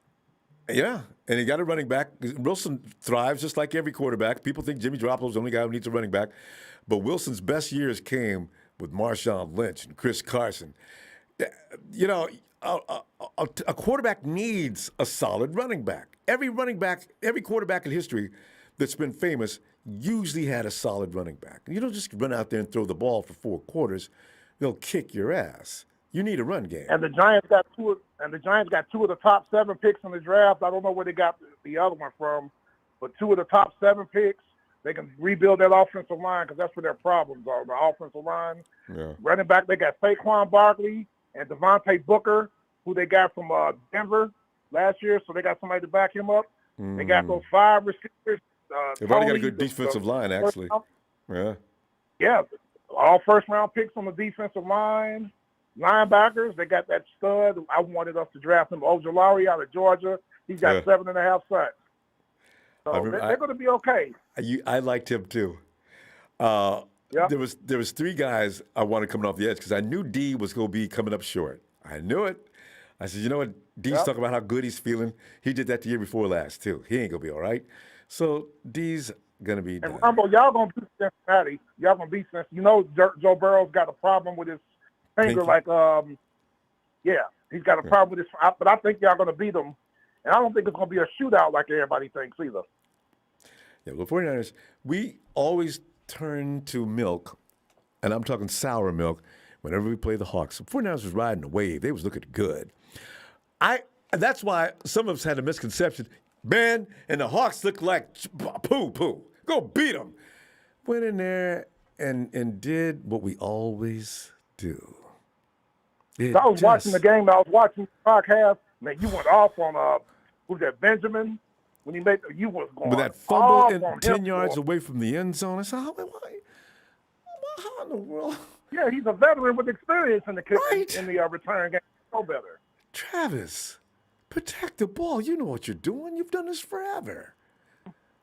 Yeah, and he got a running back. Wilson thrives just like every quarterback. People think Jimmy Garoppolo's the only guy who needs a running back, but Wilson's best years came with Marshawn Lynch and Chris Carson. You know, a quarterback needs a solid running back. Every quarterback in history that's been famous usually had a solid running back. You don't just run out there and throw the ball for 4 quarters. They'll kick your ass. You need a run game. And the Giants got two of the top 7 picks in the draft. I don't know where they got the other one from, but 2 of the top 7 picks. They can rebuild that offensive line because that's where their problems are. The offensive line. Yeah. Running back, they got Saquon Barkley and Devontae Booker, who they got from Denver last year, so they got somebody to back him up. They got those 5 receivers. They've already got a good defensive line, actually. Yeah. Yeah, all first-round picks on the defensive line. Linebackers, they got that stud. I wanted us to draft him, Ojolari out of Georgia. He's got 7.5 sacks. So they're going to be okay. I liked him too. There was 3 guys I wanted coming off the edge because I knew D was going to be coming up short. I knew it. I said, you know what? D's talking about how good he's feeling. He did that the year before last too. He ain't going to be all right. So D's going to be done. And Ronbo, y'all going to beat Cincinnati. Y'all going to beat Cincinnati. You know Joe Burrow's got a problem with his finger. He's got a problem with his. But I think y'all going to beat him. And I don't think it's going to be a shootout like everybody thinks either. Yeah, well, 49ers, we always turn to milk, and I'm talking sour milk, whenever we play the Hawks. The 49ers was riding the wave. They was looking good. That's why some of us had a misconception. Man, and the Hawks looked like poo-poo. Go beat them. Went in there and did what we always do. I was watching the game. I was watching the back half. Man, you went off on who's that, Benjamin? When you was going with that fumble and 10 yards away from the end zone. I said, how in the world? Yeah, he's a veteran with experience in the return game. No better. Travis, protect the ball. You know what you're doing. You've done this forever.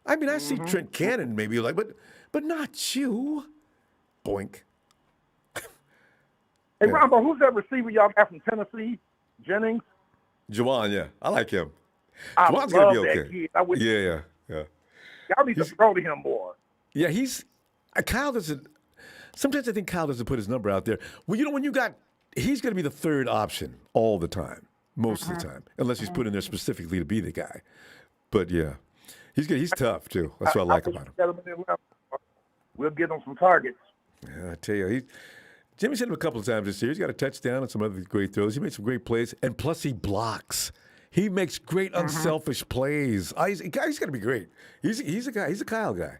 I mean, I see Trent Cannon maybe like, but not you. Boink. Hey, Ronbo, who's that receiver y'all got from Tennessee? Jennings? Juwan, yeah. I like him. Juwan's going to be okay. Kid. Yeah. Y'all need to throw to him more. Yeah, Kyle doesn't. Sometimes I think Kyle doesn't put his number out there. Well, he's going to be the 3rd option all the time, most of the time, unless he's put in there specifically to be the guy. But yeah, he's tough too. That's what I like about him. We'll get him some targets. Yeah, I tell you, Jimmy's hit him a couple of times this year. He's got a touchdown and some other great throws. He made some great plays, and plus he blocks. He makes great unselfish plays. He's going to be great. He's a guy. He's a Kyle guy.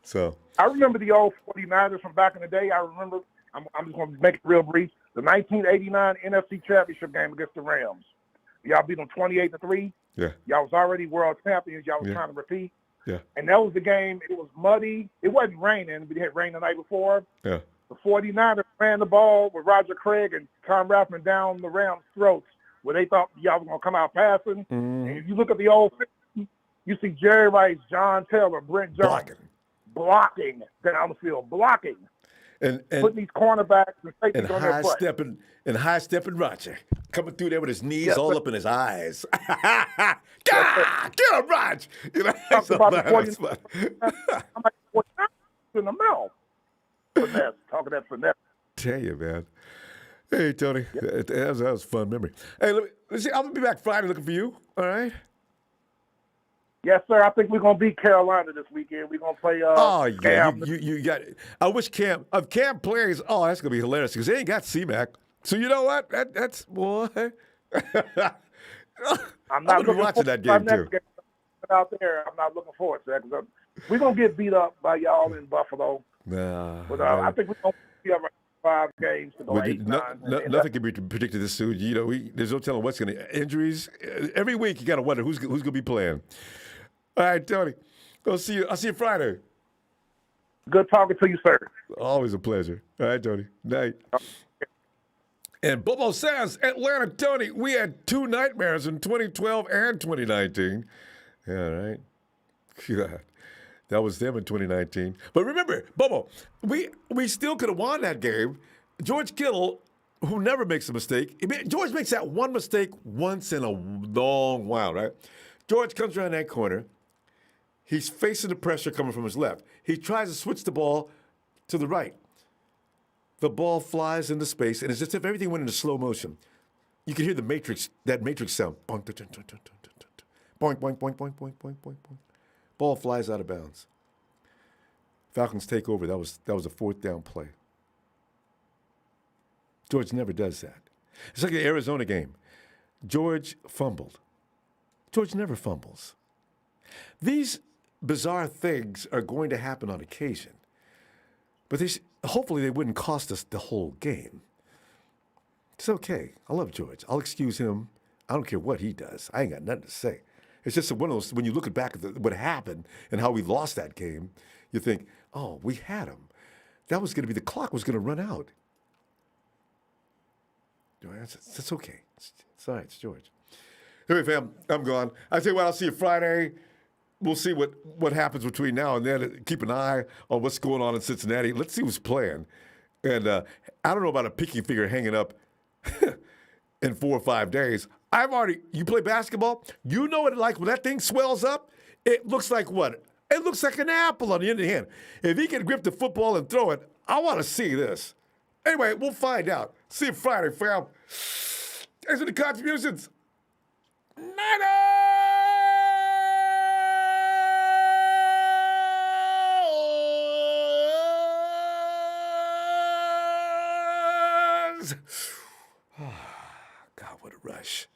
So I remember the old 49ers from back in the day. I remember. I'm just going to make it real brief. The 1989 NFC Championship game against the Rams. Y'all beat them 28-3. Yeah. Y'all was already world champions. Y'all was trying to repeat. Yeah. And that was the game. It was muddy. It wasn't raining, but it had rained the night before. Yeah. The 49ers ran the ball with Roger Craig and Tom Rathman down the Rams' throats where they thought y'all was going to come out passing. And if you look at the old film, you see Jerry Rice, John Taylor, Brent Jones blocking down the field, blocking. And putting these cornerbacks and safeties on their butt. High-stepping Roger coming through there with his knees all up in his eyes. Get him, Raj! That's I'm like, in the mouth. Finesse, talking that finesse. Tell you, man. Hey, Tony, that was a fun memory. Hey, let's see. I'm gonna be back Friday looking for you. All right. Yes, sir. I think we're gonna beat Carolina this weekend. We're gonna play. Cam. You got. I wish Cam. If Cam plays, that's gonna be hilarious because they ain't got C-Mac. So you know what? That's boy. I'm gonna be watching that game too. Out there, I'm not looking forward to that because we're gonna get beat up by y'all in Buffalo. Nah. But I think we're gonna be up 5 games to go 8, 9. Nothing can be predicted this soon. There's no telling what's going to injuries. Every week you got to wonder who's going to be playing. All right, Tony. I'll see you Friday. Good talking to you, sir. Always a pleasure. All right, Tony. Night. And Bobo says, Atlanta, Tony, we had 2 nightmares in 2012 and 2019. Yeah, right. God. That was them in 2019. But remember, Bobo, we still could have won that game. George Kittle, who never makes a mistake. George makes that one mistake once in a long while, right? George comes around that corner. He's facing the pressure coming from his left. He tries to switch the ball to the right. the ball flies into space, and it's as if everything went into slow motion. You can hear that Matrix sound. Boink, boink, boink, boink, boink, boink, boink, boink, boink. Ball flies out of bounds. Falcons take over. That was a 4th down play. George never does that. It's like the Arizona game. George fumbled. George never fumbles. These bizarre things are going to happen on occasion, but hopefully they wouldn't cost us the whole game. It's okay. I love George. I'll excuse him. I don't care what he does. I ain't got nothing to say. It's just one of those, when you look back at what happened and how we lost that game, you think, oh, we had him. That was going to be, the clock was going to run out. That's okay. It's all right. It's George. Anyway, fam, I'm gone. I tell you what, I'll see you Friday. We'll see what happens between now and then. Keep an eye on what's going on in Cincinnati. Let's see who's playing. And I don't know about a pinky finger hanging up in 4 or 5 days. You play basketball? You know what it's like when that thing swells up? It looks like what? It looks like an apple on the end of the hand. If he can grip the football and throw it, I want to see this. Anyway, we'll find out. See you Friday, fam. Thanks for the contributions. God, what a rush.